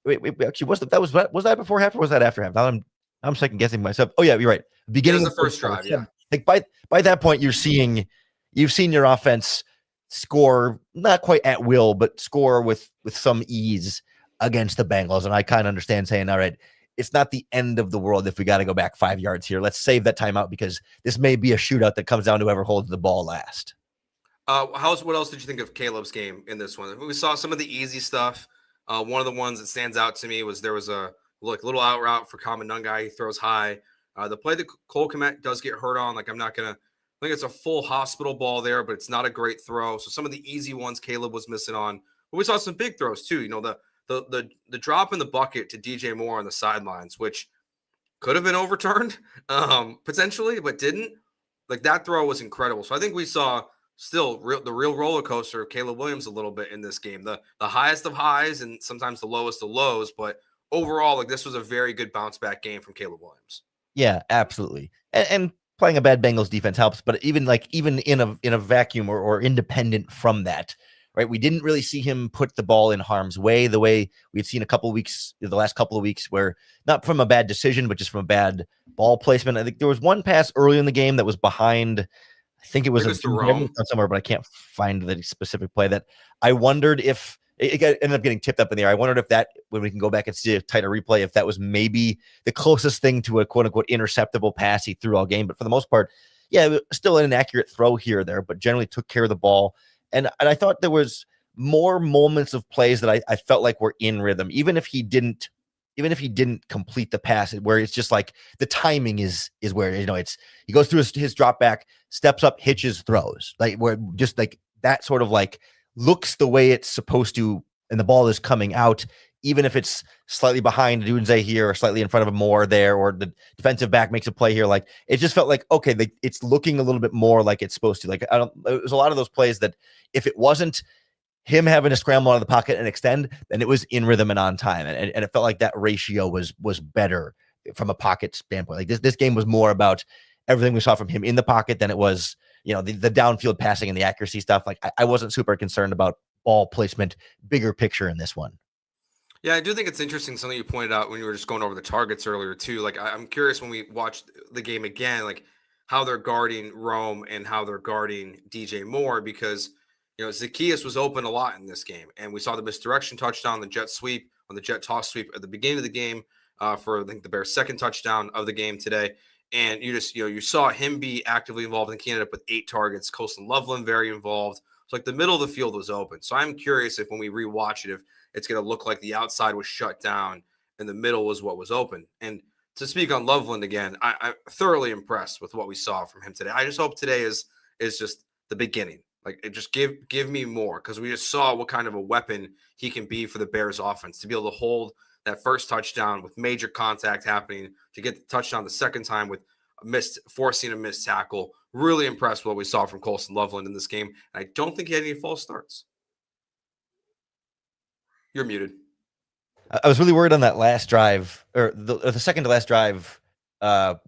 wait actually, was that before half or was that after half? Now I'm second guessing myself. Oh yeah, you're right. Beginning of the first drive. Yeah. Like by that point, you've seen your offense score, not quite at will, but score with some ease against the Bengals. And I kind of understand saying, all right, it's not the end of the world if we got to go back 5 yards here. Let's save that timeout, because this may be a shootout that comes down to whoever holds the ball last. What else did you think of Caleb's game in this one? We saw some of the easy stuff. One of the ones that stands out to me was there was a little out route for Manungai. He throws high. The play that Cole Kmet does get hurt on. Like I think it's a full hospital ball there, but it's not a great throw. So some of the easy ones Caleb was missing on. But we saw some big throws too. The drop in the bucket to DJ Moore on the sidelines, which could have been overturned potentially, but didn't. Like that throw was incredible. So I think we saw still the real roller coaster of Caleb Williams a little bit in this game. The highest of highs and sometimes the lowest of lows. But overall, like this was a very good bounce back game from Caleb Williams. Yeah, absolutely. And playing a bad Bengals defense helps, but even in a vacuum or independent from that, right? We didn't really see him put the ball in harm's way the way we've seen the last couple of weeks, where not from a bad decision, but just from a bad ball placement. I think there was one pass early in the game that was behind. I think it was somewhere, but I can't find the specific play that I wondered if ended up getting tipped up in the air. I wondered if that, when we can go back and see a tighter replay, if that was maybe the closest thing to a quote unquote interceptable pass he threw all game. But for the most part, yeah, it was still an inaccurate throw here or there, but generally took care of the ball. And I thought there was more moments of plays that I felt like were in rhythm, even if he didn't complete the pass, where it's just like the timing is where, it's, he goes through his drop back, steps up, hitches, throws, like where just like that sort of like looks the way it's supposed to, and the ball is coming out, even if it's slightly behind Dunze here or slightly in front of him more there, or the defensive back makes a play here. Like, it just felt like, okay, it's looking a little bit more like it's supposed to. Like, it was a lot of those plays that if it wasn't him having to scramble out of the pocket and extend, then it was in rhythm and on time. And it felt like that ratio was better from a pocket standpoint. Like this game was more about everything we saw from him in the pocket than it was, the downfield passing and the accuracy stuff. Like, I wasn't super concerned about ball placement, bigger picture in this one. Yeah, I do think it's interesting, something you pointed out when you were just going over the targets earlier too. Like, I'm curious when we watch the game again, like how they're guarding Rome and how they're guarding DJ Moore, because Zacchaeus was open a lot in this game, and we saw the misdirection touchdown, the jet sweep, on the jet toss sweep at the beginning of the game for I think the Bears' second touchdown of the game today. And you just you saw him be actively involved. I think he ended up with 8 targets. Coleston Loveland very involved. So like the middle of the field was open. So I'm curious if when we rewatch it, if it's going to look like the outside was shut down and the middle was what was open. And to speak on Loveland again, I'm thoroughly impressed with what we saw from him today. I just hope today is just the beginning. Like, it just give me more, because we just saw what kind of a weapon he can be for the Bears offense, to be able to hold that first touchdown with major contact happening, to get the touchdown the second time with forcing a missed tackle. Really impressed with what we saw from Coleston Loveland in this game. And I don't think he had any false starts. You're muted. I was really worried on that last drive, or the second to last drive,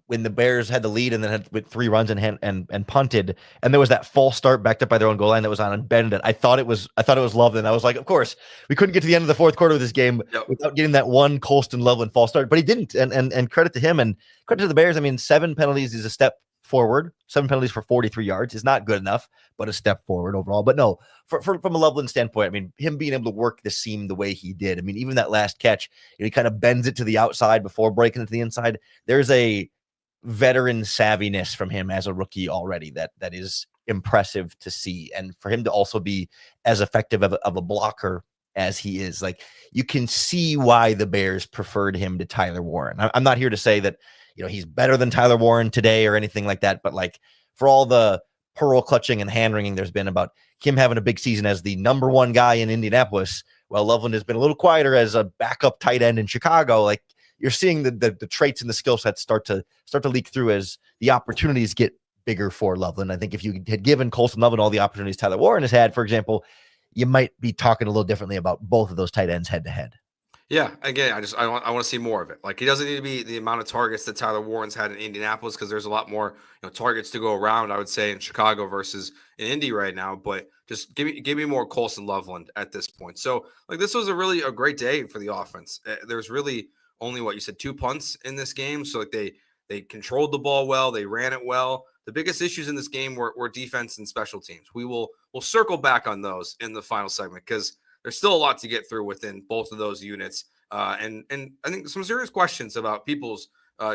when the Bears had the lead and then had with 3 runs and punted, and there was that false start backed up by their own goal line that was on and bended. I thought it was Loveland. I was like, of course, we couldn't get to the end of the fourth quarter of this game without getting that one Coleston Loveland false start, but he didn't. And credit to him and credit to the Bears. I mean, 7 penalties is a step forward. 7 penalties for 43 yards is not good enough, but a step forward overall. But no, from a Loveland standpoint, I mean, him being able to work the seam the way he did. I mean, even that last catch, he kind of bends it to the outside before breaking it to the inside. There's a veteran savviness from him as a rookie already that is impressive to see. And for him to also be as effective of a blocker as he is, like, you can see why the Bears preferred him to Tyler Warren. I'm not here to say that he's better than Tyler Warren today or anything like that, but like, for all the pearl clutching and hand wringing there's been about him having a big season as the number 1 guy in Indianapolis, while Loveland has been a little quieter as a backup tight end in Chicago, like, you're seeing the traits and the skill sets start to leak through as the opportunities get bigger for Loveland. I think if you had given Coleston Loveland all the opportunities Tyler Warren has had, for example, you might be talking a little differently about both of those tight ends head to head. Yeah, again, I want to see more of it. Like, he doesn't need to be the amount of targets that Tyler Warren's had in Indianapolis, because there's a lot more targets to go around, I would say, in Chicago versus in Indy right now. But just give me more Coleston Loveland at this point. So, like, this was a great day for the offense. There's really only, what you said, 2 punts in this game. So, like, they controlled the ball well, they ran it well. The biggest issues in this game were defense and special teams. We'll circle back on those in the final segment, because there's still a lot to get through within both of those units. And I think some serious questions about people's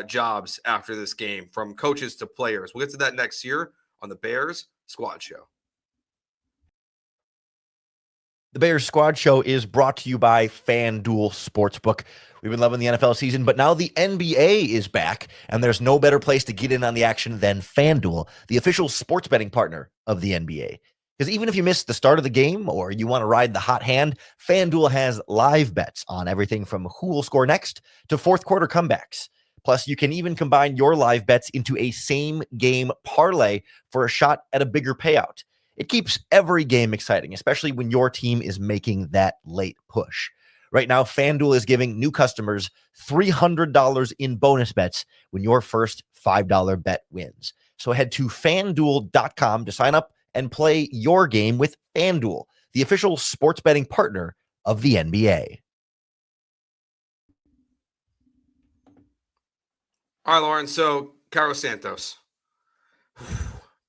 jobs after this game, from coaches to players. We'll get to that next year on the Bears Squad Show. The Bears Squad Show is brought to you by FanDuel Sportsbook. We've been loving the NFL season, but now the NBA is back, and there's no better place to get in on the action than FanDuel, the official sports betting partner of the NBA. Because even if you missed the start of the game or you want to ride the hot hand, FanDuel has live bets on everything from who will score next to fourth quarter comebacks. Plus, you can even combine your live bets into a same game parlay for a shot at a bigger payout. It keeps every game exciting, especially when your team is making that late push. Right now, FanDuel is giving new customers $300 in bonus bets when your first $5 bet wins. So head to FanDuel.com to sign up and play your game with FanDuel, the official sports betting partner of the NBA. All right, Lauren. So, Carlos Santos.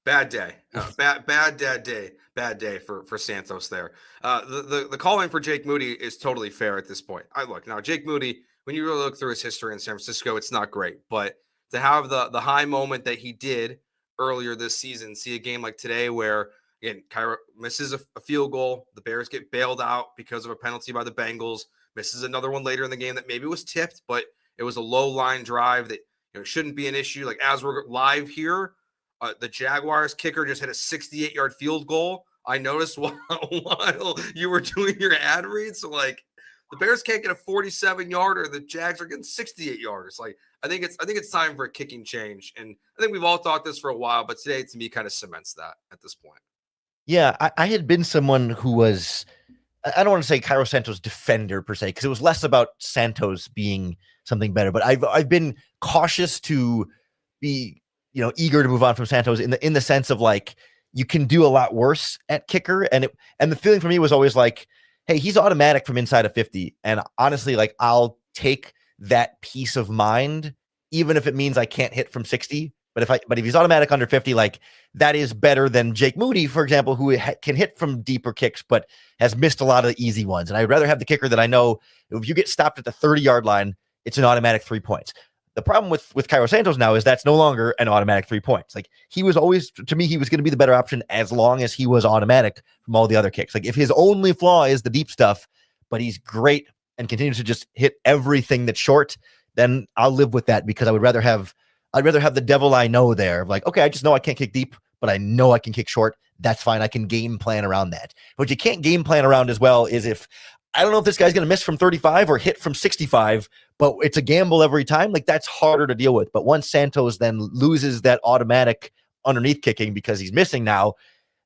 Bad day. Bad day for Santos there. The call in for Jake Moody is totally fair at this point. I look now, Jake Moody, when you really look through his history in San Francisco, it's not great. But to have the high moment that he did earlier this season, see a game like today where again Cairo misses a field goal, the Bears get bailed out because of a penalty by the Bengals, misses another one later in the game that maybe was tipped, but it was a low line drive that shouldn't be an issue. Like as we're live here. The Jaguars kicker just hit a 68-yard field goal. I noticed while you were doing your ad read. So, like, the Bears can't get a 47-yarder. The Jags are getting 68-yarders. Like, I think it's time for a kicking change. And I think we've all thought this for a while, but today, to me, kind of cements that at this point. Yeah, I had been someone who was, I don't want to say Cairo Santos defender per se, because it was less about Santos being something better. But I've been cautious to be eager to move on from Santos in the sense of like you can do a lot worse at kicker, and the feeling for me was always like, hey, he's automatic from inside of 50, and honestly, like I'll take that peace of mind even if it means I can't hit from 60. But if he's automatic under 50, like that is better than Jake Moody, for example, who can hit from deeper kicks but has missed a lot of the easy ones. And I'd rather have the kicker that I know if you get stopped at the 30-yard line, it's an automatic 3 points. The problem with Cairo Santos now is that's no longer an automatic 3 points. Like he was always, to me, he was going to be the better option as long as he was automatic from all the other kicks. Like if his only flaw is the deep stuff, but he's great and continues to just hit everything that's short, then I'll live with that because I'd rather have the devil I know there. Like, okay, I just know I can't kick deep, but I know I can kick short. That's fine. I can game plan around that. What you can't game plan around as well is if I don't know if this guy's going to miss from 35 or hit from 65, but it's a gamble every time. Like that's harder to deal with. But once Santos then loses that automatic underneath kicking because he's missing now,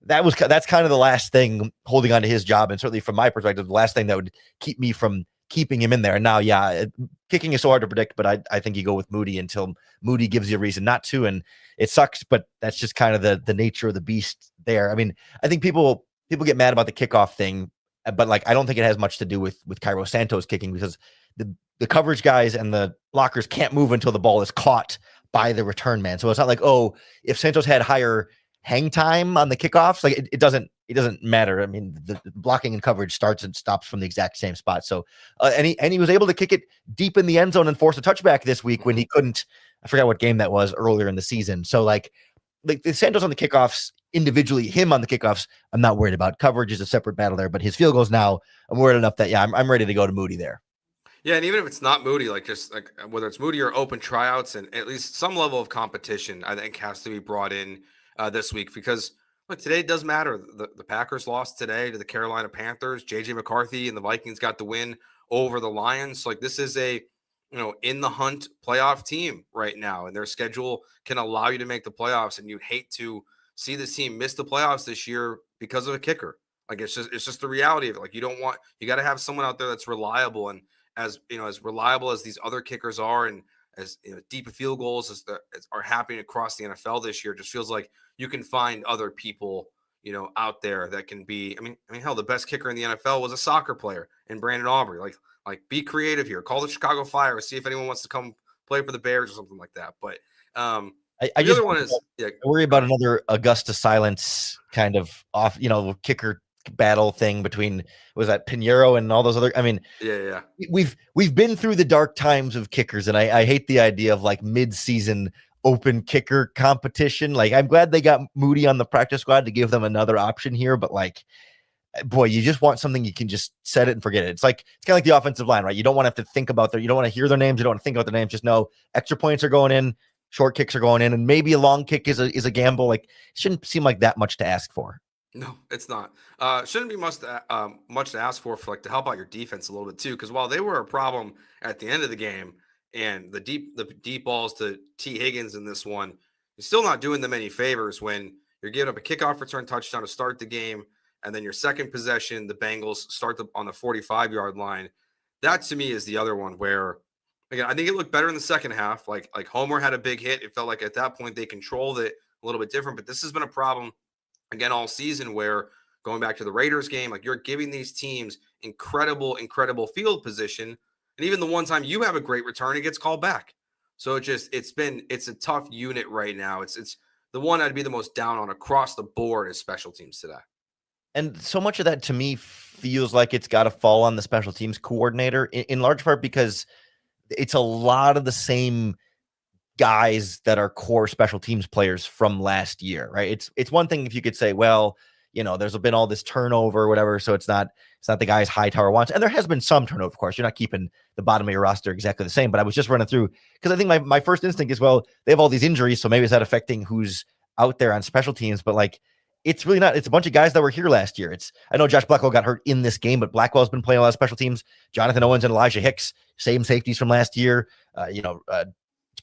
that's kind of the last thing holding on to his job. And certainly from my perspective, the last thing that would keep me from keeping him in there. And now, kicking is so hard to predict, but I think you go with Moody until Moody gives you a reason not to. And it sucks, but that's just kind of the nature of the beast there. I mean, I think people get mad about the kickoff thing, but like I don't think it has much to do with Cairo Santos kicking because the coverage guys and the blockers can't move until the ball is caught by the return man. So it's not like, oh, if Santos had higher hang time on the kickoffs, like it doesn't matter. I mean, the blocking and coverage starts and stops from the exact same spot. So and he was able to kick it deep in the end zone and force a touchback this week when he couldn't. I forgot what game that was earlier in the season. So like the Santos on the kickoffs individually, him on the kickoffs, I'm not worried about. Coverage is a separate battle there, but his field goals now, I'm worried enough that I'm ready to go to Moody there. Yeah, and even if it's not Moody, like just like whether it's Moody or open tryouts, and at least some level of competition, I think has to be brought in this week because look, today does matter. The Packers lost today to the Carolina Panthers. JJ McCarthy and the Vikings got the win over the Lions. So like this is a in the hunt playoff team right now, and their schedule can allow you to make the playoffs. And you hate to see this team miss the playoffs this year because of a kicker. Like it's just the reality of it. Like you got to have someone out there that's reliable, and as reliable as these other kickers are, and as deep field goals as are happening across the NFL this year, just feels like you can find other people out there that can be. I mean, hell, the best kicker in the NFL was a soccer player in Brandon Aubrey. Like be creative here. Call the Chicago Fire. See if anyone wants to come play for the Bears or something like that. But I the just other one is worry about another Augusta silence kind of off, kicker battle thing between was that Pinheiro and all those other. I mean, yeah. We've been through the dark times of kickers, and I hate the idea of like mid-season open kicker competition. Like I'm glad they got Moody on the practice squad to give them another option here, but like, boy, you just want something you can just set it and forget it. It's kind of like the offensive line, right? You don't want to have to think about you don't want to hear their names. You don't want to think about their names. Just know extra points are going in, short kicks are going in, and maybe a long kick is a gamble. Like it shouldn't seem like that much to ask for. No, it's not. Shouldn't be much to ask for like to help out your defense a little bit too, because while they were a problem at the end of the game and the deep balls to T. Higgins in this one, you're still not doing them any favors when you're giving up a kickoff return touchdown to start the game, and then your second possession, the Bengals start on the 45-yard line. That to me is the other one where, again, I think it looked better in the second half. Like Homer had a big hit. It felt like at that point they controlled it a little bit different, but this has been a problem again all season where going back to the Raiders game, like you're giving these teams incredible field position. And even the one time you have a great return, it gets called back. So it's a tough unit right now. It's the one I'd be the most down on across the board is special teams today. And so much of that to me feels like it's got to fall on the special teams coordinator in large part because it's a lot of the same guys that are core special teams players from last year, right? It's one thing if you could say, well, there's been all this turnover or whatever, so it's not the guys Hightower wants. And there has been some turnover, of course. You're not keeping the bottom of your roster exactly the same, but I was just running through because I think my first instinct is, well, they have all these injuries, so maybe is that affecting who's out there on special teams, but like it's really not. It's a bunch of guys that were here last year. I know Josh Blackwell got hurt in this game, but Blackwell's been playing a lot of special teams. Jonathan Owens and Elijah Hicks, same safeties from last year.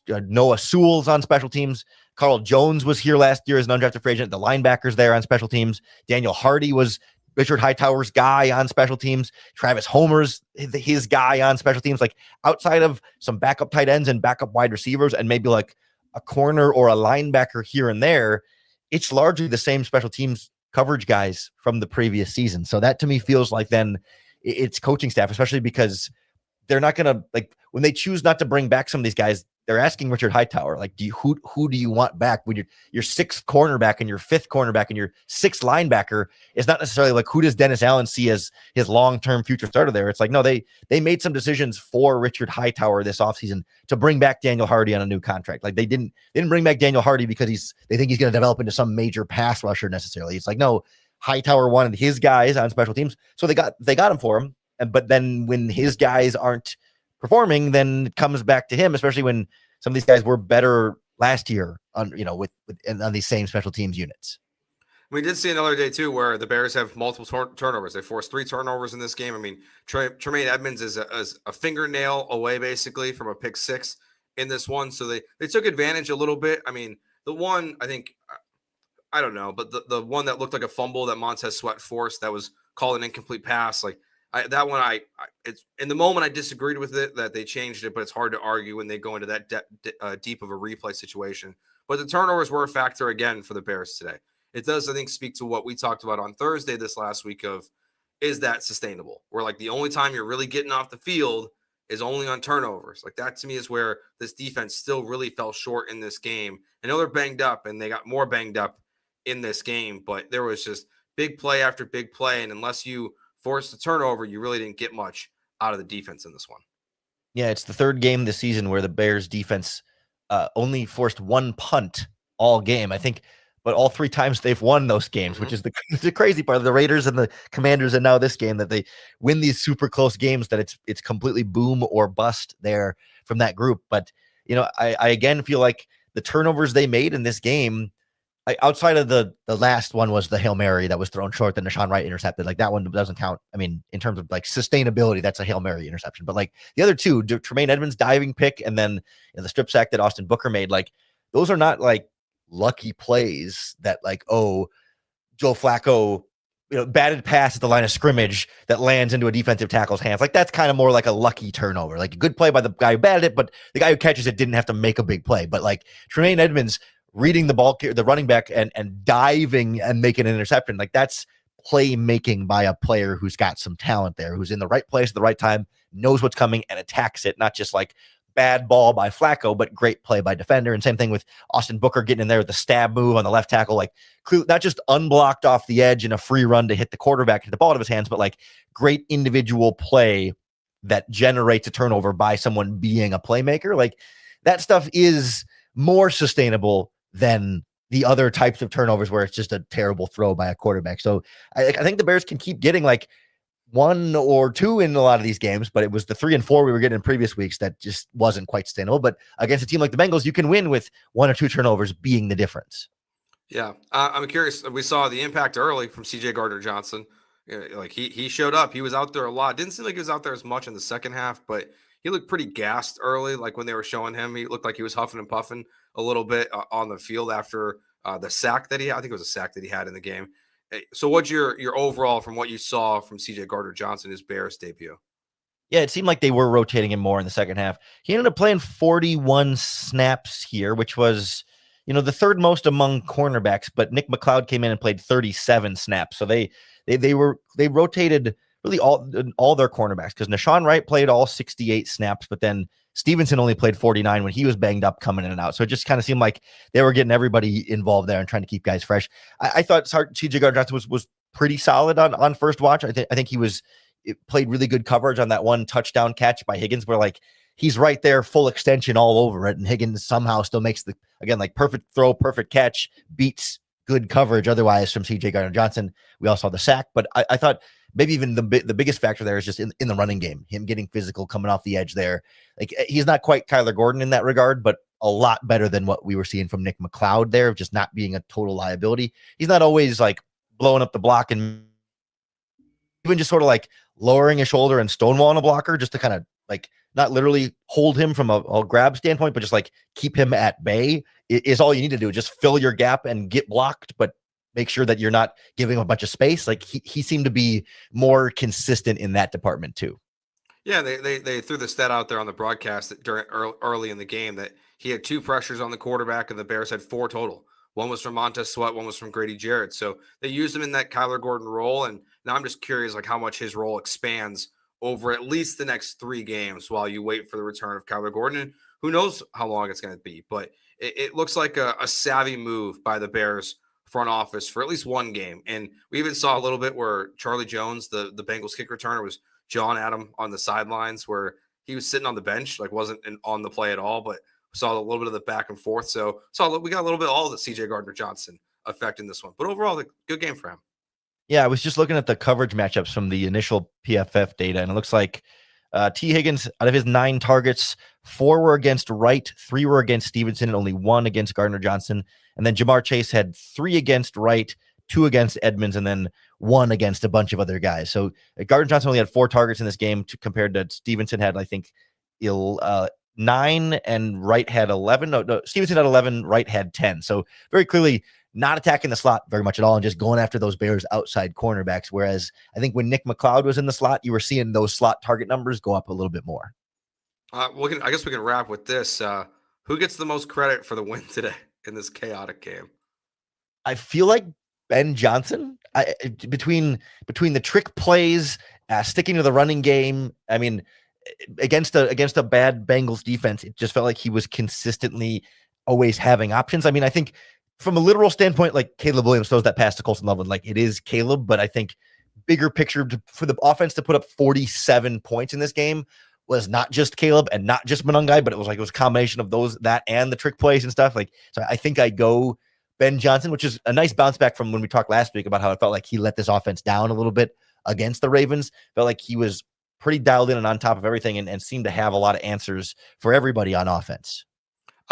Noah Sewell's on special teams. Carl Jones was here last year as an undrafted free agent. The linebackers there on special teams. Daniel Hardy was Richard Hightower's guy on special teams. Travis Homer's his guy on special teams. Like outside of some backup tight ends and backup wide receivers and maybe like a corner or a linebacker here and there, it's largely the same special teams coverage guys from the previous season. So that to me feels like then it's coaching staff, especially because they're not going to, like, when they choose not to bring back some of these guys, they're asking Richard Hightower, like, who do you want back when your sixth cornerback and your fifth cornerback and your sixth linebacker is not necessarily like, who does Dennis Allen see as his long-term future starter there? It's like, no, they made some decisions for Richard Hightower this offseason to bring back Daniel Hardy on a new contract. Like they didn't bring back Daniel Hardy because they think he's going to develop into some major pass rusher necessarily. It's like, no, Hightower wanted his guys on special teams, so they got him for him. But then when his guys aren't performing, then it comes back to him, especially when some of these guys were better last year on these same special teams units. We did see another day too, where the Bears have multiple turnovers. They forced 3 turnovers in this game. I mean, Tremaine Edmonds is a fingernail away basically from a pick 6 in this one. So they took advantage a little bit. I mean, the one, I think, I don't know, but the one that looked like a fumble that Montez Sweat forced, that was called an incomplete pass. Like, it's in the moment I disagreed with it that they changed it, but it's hard to argue when they go into that deep of a replay situation. But the turnovers were a factor again for the Bears today. It does, I think, speak to what we talked about on Thursday this last week of, is that sustainable? Where like the only time you're really getting off the field is only on turnovers. Like that to me is where this defense still really fell short in this game. I know they're banged up and they got more banged up in this game, but there was just big play after big play. And unless you forced a turnover, you really didn't get much out of the defense in this one. Yeah, it's the third game this season where the Bears defense only forced 1 punt all game, I think, but all 3 times they've won those games, which is the crazy part of the Raiders and the Commanders, and now this game, that they win these super close games, that it's completely boom or bust there from that group. But I again feel like the turnovers they made in this game, outside of the last one was the Hail Mary that was thrown short that Nashawn Wright intercepted. Like that one doesn't count. I mean, in terms of like sustainability, that's a Hail Mary interception. But like the other 2, Tremaine Edmonds diving pick and then the strip sack that Austin Booker made, like those are not like lucky plays that like, oh, Joe Flacco, batted pass at the line of scrimmage that lands into a defensive tackle's hands. Like that's kind of more like a lucky turnover, like a good play by the guy who batted it, but the guy who catches it didn't have to make a big play. But like Tremaine Edmonds reading the ball, the running back, and diving and making an interception, like that's playmaking by a player who's got some talent there, who's in the right place at the right time, knows what's coming and attacks it, not just like bad ball by Flacco, but great play by defender. And same thing with Austin Booker getting in there with the stab move on the left tackle, like not just unblocked off the edge in a free run to hit the quarterback, hit the ball out of his hands, but like great individual play that generates a turnover by someone being a playmaker. Like that stuff is more sustainable than the other types of turnovers where it's just a terrible throw by a quarterback. So I think the Bears can keep getting like 1 or 2 in a lot of these games, but it was the 3 and 4 we were getting in previous weeks that just wasn't quite sustainable. But against a team like the Bengals, you can win with 1 or 2 turnovers being the difference. Yeah. I'm curious. We saw the impact early from CJ Gardner-Johnson. Like he showed up. He was out there a lot. Didn't seem like he was out there as much in the second half, but he looked pretty gassed early. Like when they were showing him, he looked like he was huffing and puffing a little bit on the field after the sack that he had. I think it was a sack that he had in the game. So what's your overall from what you saw from CJ Gardner-Johnson, his Bears debut? Yeah, it seemed like they were rotating him more in the second half. He ended up playing 41 snaps here, which was, the third most among cornerbacks, but Nick McLeod came in and played 37 snaps. So they rotated really all their cornerbacks, because Nashawn Wright played all 68 snaps, but then Stevenson only played 49 when he was banged up coming in and out. So it just kind of seemed like they were getting everybody involved there and trying to keep guys fresh. I thought CJ Gardner-Johnson was pretty solid on first watch. I think he played really good coverage on that one touchdown catch by Higgins, where like he's right there, full extension all over it, and Higgins somehow still makes perfect throw, perfect catch, beats good coverage otherwise from CJ Gardner-Johnson. We all saw the sack, but I thought maybe even the biggest factor there is just in the running game, him getting physical, coming off the edge there. Like he's not quite Kyler Gordon in that regard, but a lot better than what we were seeing from Nick McLeod there, of just not being a total liability. He's not always like blowing up the block and even just sort of like lowering a shoulder and stonewalling a blocker just to kind of like not literally hold him from a grab standpoint, but just like keep him at bay is all you need to do. Just fill your gap and get blocked, but make sure that you're not giving him a bunch of space. Like he seemed to be more consistent in that department too. Yeah, they threw the stat out there on the broadcast that early in the game that he had 2 pressures on the quarterback and the Bears had 4 total. One was from Montez Sweat, one was from Grady Jarrett. So they used him in that Kyler Gordon role, and now I'm just curious like how much his role expands over at least the next 3 games while you wait for the return of Kyler Gordon. And who knows how long it's going to be, but it looks like a savvy move by the Bears front office for at least one game. And we even saw a little bit where Charlie Jones, the Bengals kick returner, was John Adam on the sidelines where he was sitting on the bench, like wasn't on the play at all, but saw a little bit of the back and forth. So we got a little bit of all the CJ Gardner-Johnson effect in this one, but overall, a good game for him. Yeah, I was just looking at the coverage matchups from the initial PFF data, and it looks like T. Higgins, out of his 9 targets, 4 were against Wright, 3 were against Stevenson, and only 1 against Gardner-Johnson. And then Jamar Chase had 3 against Wright, 2 against Edmonds, and then 1 against a bunch of other guys. So Gardner-Johnson only had 4 targets in this game compared to Stevenson had, I think, 9, and Wright had 11. No, Stevenson had 11, Wright had 10. So very clearly not attacking the slot very much at all and just going after those Bears outside cornerbacks. Whereas I think when Nick McLeod was in the slot, you were seeing those slot target numbers go up a little bit more. I guess we can wrap with this. Who gets the most credit for the win today in this chaotic game? I feel like Ben Johnson, between the trick plays, sticking to the running game. I mean, against a bad Bengals defense, it just felt like he was consistently always having options. I mean, I think from a literal standpoint, like Caleb Williams throws that pass to Coleston Loveland, like it is Caleb, but I think bigger picture for the offense to put up 47 points in this game was not just Caleb and not just Manungai, but it was a combination of that and the trick plays and stuff. Like, so I think I go Ben Johnson, which is a nice bounce back from when we talked last week about how it felt like he let this offense down a little bit against the Ravens. Felt like he was pretty dialed in and on top of everything and seemed to have a lot of answers for everybody on offense.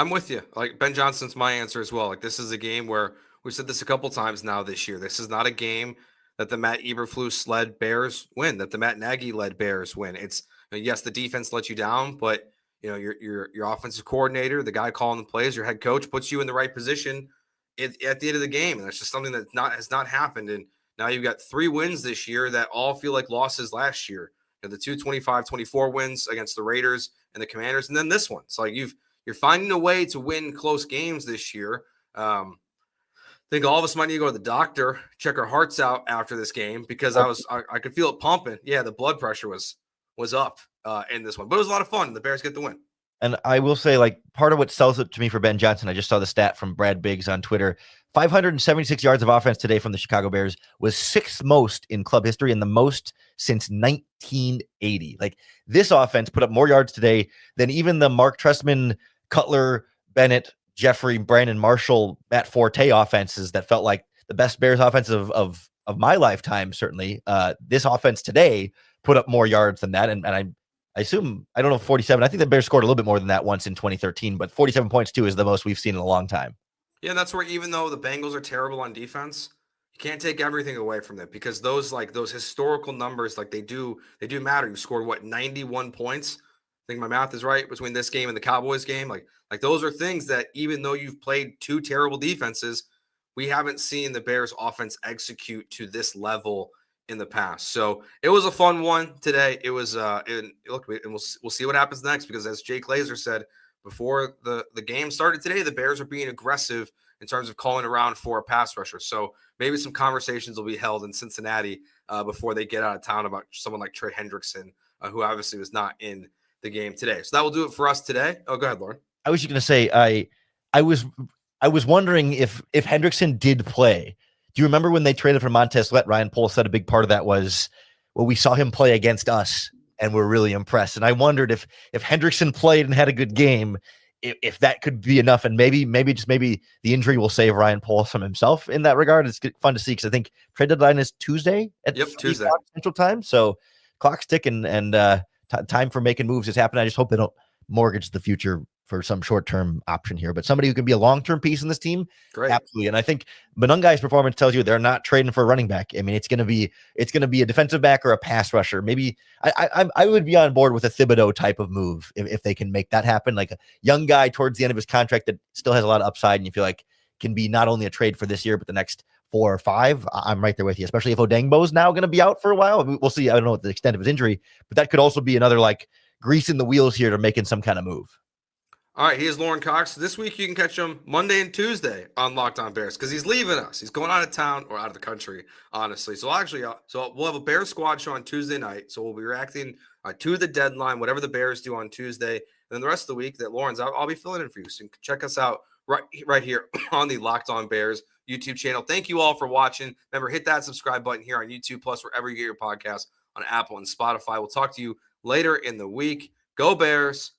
I'm with you. Like Ben Johnson's my answer as well. Like this is a game where we've said this a couple times now this year. This is not a game that the Matt Eberflus-led Bears win, that the Matt Nagy-led Bears win. It's yes, the defense let you down, but your offensive coordinator, the guy calling the plays, your head coach puts you in the right position at the end of the game, and that's just something that has not happened. And now you've got 3 wins this year that all feel like losses last year. The 2 25-24 wins against the Raiders and the Commanders, and then this one. So like you're finding a way to win close games this year. I think all of us might need to go to the doctor, check our hearts out after this game because I could feel it pumping. Yeah, the blood pressure was up in this one, but it was a lot of fun. The Bears get the win. And I will say, like, part of what sells it to me for Ben Johnson, I just saw the stat from Brad Biggs on Twitter. 576 yards of offense today from the Chicago Bears was 6th most in club history and the most since 1980. Like, this offense put up more yards today than even the Mark Trestman, Cutler, Bennett, Jeffrey, Brandon Marshall, Matt Forte offenses that felt like the best Bears offense of my lifetime, certainly. This offense today put up more yards than that. And I assume, I don't know, 47. I think the Bears scored a little bit more than that once in 2013, but 47 points too is the most we've seen in a long time. Yeah, that's where even though the Bengals are terrible on defense, you can't take everything away from them because those historical numbers, like they do matter. You scored 91 points. I think my math is right between this game and the Cowboys game. Like those are things that even though you've played 2 terrible defenses, we haven't seen the Bears offense execute to this level in the past. So it was a fun one today. It was and we'll see what happens next because as Jake Laser said before the game started today, the Bears are being aggressive in terms of calling around for a pass rusher. So maybe some conversations will be held in Cincinnati before they get out of town about someone like Trey Hendrickson, who obviously was not in the game today. So that will do it for us today. Oh, go ahead, Lauren. I was just going to say, I was wondering if Hendrickson did play. Do you remember when they traded for Montez Sweat? Ryan Poles said a big part of that was, well, we saw him play against us and we're really impressed. And I wondered if Hendrickson played and had a good game, if that could be enough. And maybe the injury will save Ryan Poles from himself in that regard. It's fun to see because I think trade deadline is Tuesday at Tuesday Central Time. So clock's ticking and time for making moves is happening. I just hope they don't mortgage the future for some short-term option here, but somebody who can be a long-term piece in this team, great, absolutely. And I think Manungai's performance tells you they're not trading for a running back. I mean, it's going to be a defensive back or a pass rusher. Maybe I would be on board with a Thibodeau type of move if they can make that happen. Like a young guy towards the end of his contract that still has a lot of upside, and you feel like can be not only a trade for this year but the next 4 or 5. I'm right there with you, especially if Odengbo is now going to be out for a while. We'll see. I don't know what the extent of his injury, but that could also be another like grease in the wheels here to making some kind of move. All right, he is Lauren Cox. This week you can catch him Monday and Tuesday on Locked On Bears because he's leaving us. He's going out of town or out of the country, honestly. So we'll have a Bears squad show on Tuesday night. So we'll be reacting to the deadline, whatever the Bears do on Tuesday. And then the rest of the week that Lauren's out, I'll be filling in for you. So you can check us out right here on the Locked On Bears YouTube channel. Thank you all for watching. Remember, hit that subscribe button here on YouTube, plus wherever you get your podcasts on Apple and Spotify. We'll talk to you later in the week. Go Bears.